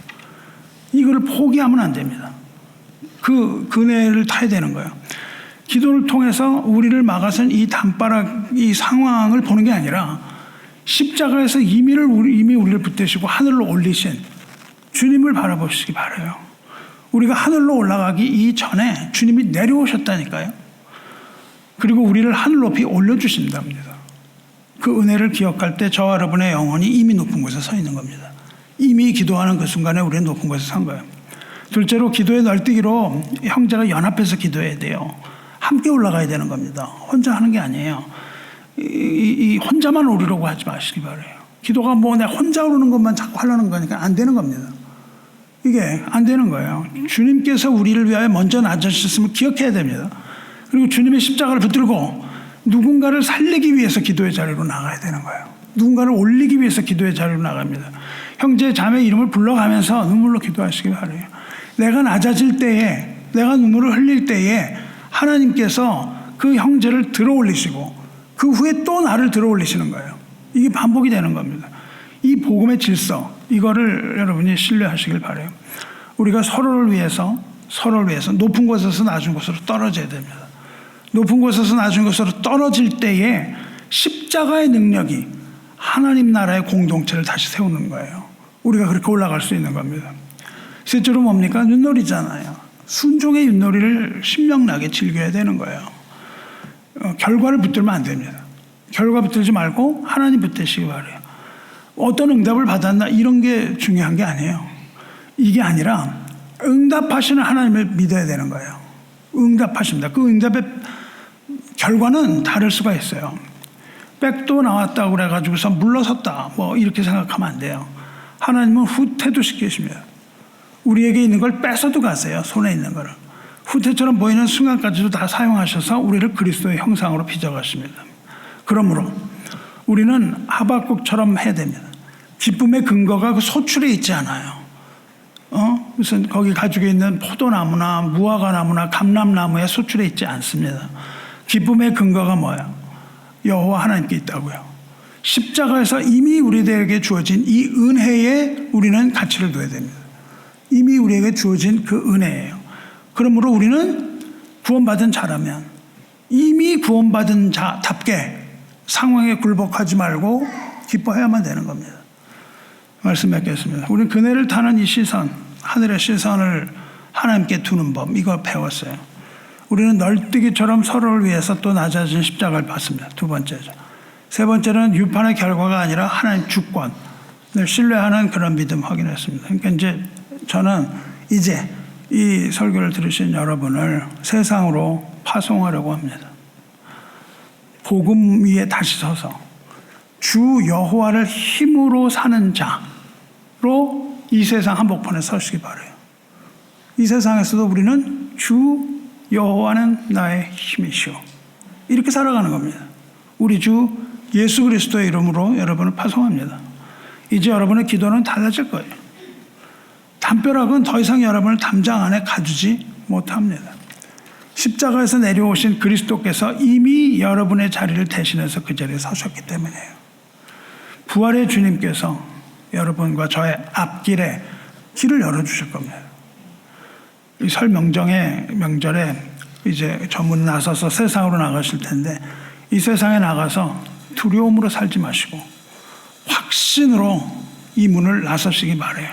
이거를 포기하면 안 됩니다. 그 그네를 타야 되는 거예요. 기도를 통해서 우리를 막아선 이 담벼락, 이 상황을 보는 게 아니라 십자가에서 이미 우리를 붙드시고 하늘로 올리신 주님을 바라보시기 바라요. 우리가 하늘로 올라가기 이전에 주님이 내려오셨다니까요. 그리고 우리를 하늘 높이 올려주신답니다. 그 은혜를 기억할 때 저와 여러분의 영혼이 이미 높은 곳에 서 있는 겁니다. 이미 기도하는 그 순간에 우리는 높은 곳에 선 거예요. 둘째로, 기도의 널뛰기로 형제가 연합해서 기도해야 돼요. 함께 올라가야 되는 겁니다. 혼자 하는 게 아니에요. 이 혼자만 오르려고 하지 마시기 바라요. 기도가 내가 혼자 오르는 것만 자꾸 하려는 거니까 안 되는 겁니다. 이게 안 되는 거예요. 주님께서 우리를 위하여 먼저 낮아지셨음을 기억해야 됩니다. 그리고 주님의 십자가를 붙들고 누군가를 살리기 위해서 기도의 자리로 나가야 되는 거예요. 누군가를 올리기 위해서 기도의 자리로 나갑니다. 형제 자매 이름을 불러가면서 눈물로 기도하시기 바라요. 내가 낮아질 때에, 내가 눈물을 흘릴 때에 하나님께서 그 형제를 들어 올리시고 그 후에 또 나를 들어 올리시는 거예요. 이게 반복이 되는 겁니다. 이 복음의 질서, 이거를 여러분이 신뢰하시길 바라요. 우리가 서로를 위해서 높은 곳에서 낮은 곳으로 떨어져야 됩니다. 높은 곳에서 낮은 곳으로 떨어질 때에 십자가의 능력이 하나님 나라의 공동체를 다시 세우는 거예요. 우리가 그렇게 올라갈 수 있는 겁니다. 셋째로 뭡니까? 윷놀이잖아요. 순종의 윷놀이를 신명나게 즐겨야 되는 거예요. 결과를 붙들면 안 됩니다. 결과 붙들지 말고 하나님 붙드시기 바라요. 어떤 응답을 받았나 이런 게 중요한 게 아니에요. 이게 아니라 응답하시는 하나님을 믿어야 되는 거예요. 응답하십니다. 그 응답의 결과는 다를 수가 있어요. 백도 나왔다고 그래가지고서 물러섰다 이렇게 생각하면 안 돼요. 하나님은 후퇴도 시키십니다. 우리에게 있는 걸 뺏어도 가세요. 손에 있는 거를. 후퇴처럼 보이는 순간까지도 다 사용하셔서 우리를 그리스도의 형상으로 빚어가십니다. 그러므로 우리는 하박국처럼 해야 됩니다. 기쁨의 근거가 그 소출에 있지 않아요. 무슨 거기 가지고 있는 포도나무나 무화과나무나 감람나무에 소출해 있지 않습니다. 기쁨의 근거가 뭐예요? 여호와 하나님께 있다고요. 십자가에서 이미 우리들에게 주어진 이 은혜에 우리는 가치를 둬야 됩니다. 이미 우리에게 주어진 그 은혜예요. 그러므로 우리는 구원받은 자라면 이미 구원받은 자답게 상황에 굴복하지 말고 기뻐해야만 되는 겁니다. 말씀 맺겠습니다. 우리는 그네를 타는 이 시선, 하늘의 시선을 하나님께 두는 법, 이걸 배웠어요. 우리는 널뛰기처럼 서로를 위해서 또 낮아진 십자가를 받습니다. 두 번째죠. 세 번째는 유판의 결과가 아니라 하나님 주권을 신뢰하는 그런 믿음 확인했습니다. 그러니까 이제 저는 이제 이 설교를 들으신 여러분을 세상으로 파송하려고 합니다. 복음 위에 다시 서서 주 여호와를 힘으로 사는 자로 이 세상 한복판에 서시기 바라요. 이 세상에서도 우리는 주 여호와는 나의 힘이시오, 이렇게 살아가는 겁니다. 우리 주 예수 그리스도의 이름으로 여러분을 파송합니다. 이제 여러분의 기도는 달라질 거예요. 담벼락은 더 이상 여러분을 담장 안에 가두지 못합니다. 십자가에서 내려오신 그리스도께서 이미 여러분의 자리를 대신해서 그 자리에 서셨기 때문이에요. 부활의 주님께서 여러분과 저의 앞길에 길을 열어주실 겁니다. 이 설 명절에 이제 저 문 나서서 세상으로 나가실 텐데, 이 세상에 나가서 두려움으로 살지 마시고 확신으로 이 문을 나서시기 바라요.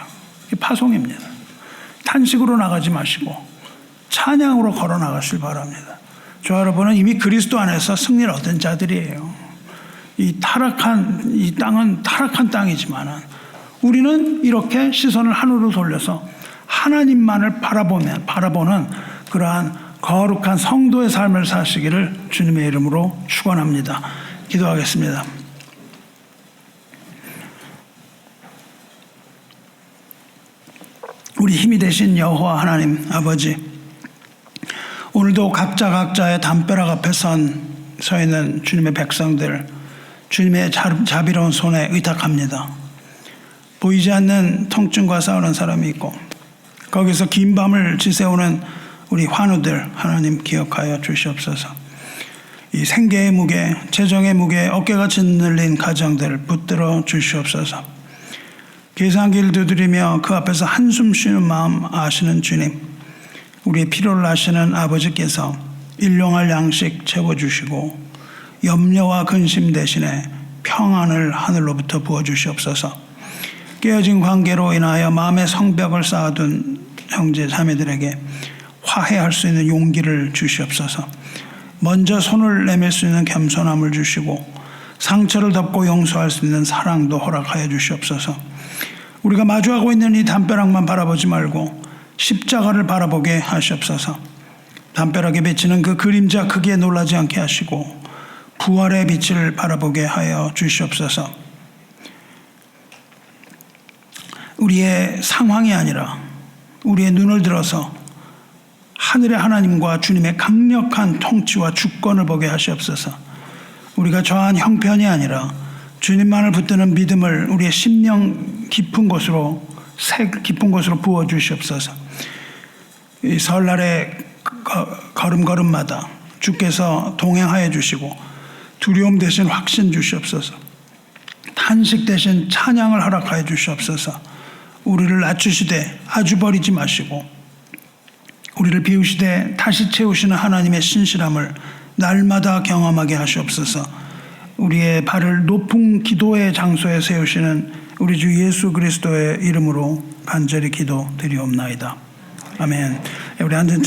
이게 파송입니다. 탄식으로 나가지 마시고 찬양으로 걸어 나가실 바랍니다. 저 여러분은 이미 그리스도 안에서 승리를 얻은 자들이에요. 이 땅은 타락한 땅이지만은 우리는 이렇게 시선을 하늘로 돌려서 하나님만을 바라보는 그러한 거룩한 성도의 삶을 사시기를 주님의 이름으로 축원합니다. 기도하겠습니다. 우리 힘이 되신 여호와 하나님 아버지, 오늘도 각자의 담벼락 앞에 서 있는 주님의 백성들, 주님의 자비로운 손에 의탁합니다. 보이지 않는 통증과 싸우는 사람이 있고 거기서 긴 밤을 지새우는 우리 환우들 하나님 기억하여 주시옵소서. 이 생계의 무게, 재정의 무게, 어깨가 짓눌린 가정들 붙들어 주시옵소서. 계산기를 두드리며 그 앞에서 한숨 쉬는 마음 아시는 주님, 우리의 필요를 아시는 아버지께서 일용할 양식 채워주시고 염려와 근심 대신에 평안을 하늘로부터 부어주시옵소서. 깨어진 관계로 인하여 마음의 성벽을 쌓아둔 형제 자매들에게 화해할 수 있는 용기를 주시옵소서. 먼저 손을 내밀 수 있는 겸손함을 주시고 상처를 덮고 용서할 수 있는 사랑도 허락하여 주시옵소서. 우리가 마주하고 있는 이 담벼락만 바라보지 말고 십자가를 바라보게 하시옵소서. 담벼락에 비치는 그 그림자 크기에 놀라지 않게 하시고 부활의 빛을 바라보게 하여 주시옵소서. 우리의 상황이 아니라 우리의 눈을 들어서 하늘의 하나님과 주님의 강력한 통치와 주권을 보게 하시옵소서. 우리가 저한 형편이 아니라 주님만을 붙드는 믿음을 우리의 심령 깊은 곳으로 부어 주시옵소서. 이 설날의 걸음걸음마다 주께서 동행하여 주시고 두려움 대신 확신 주시옵소서. 탄식 대신 찬양을 허락하여 주시옵소서. 우리를 낮추시되 아주 버리지 마시고 우리를 비우시되 다시 채우시는 하나님의 신실함을 날마다 경험하게 하시옵소서. 우리의 발을 높은 기도의 장소에 세우시는 우리 주 예수 그리스도의 이름으로 간절히 기도드리옵나이다. 아멘. 우리 앉은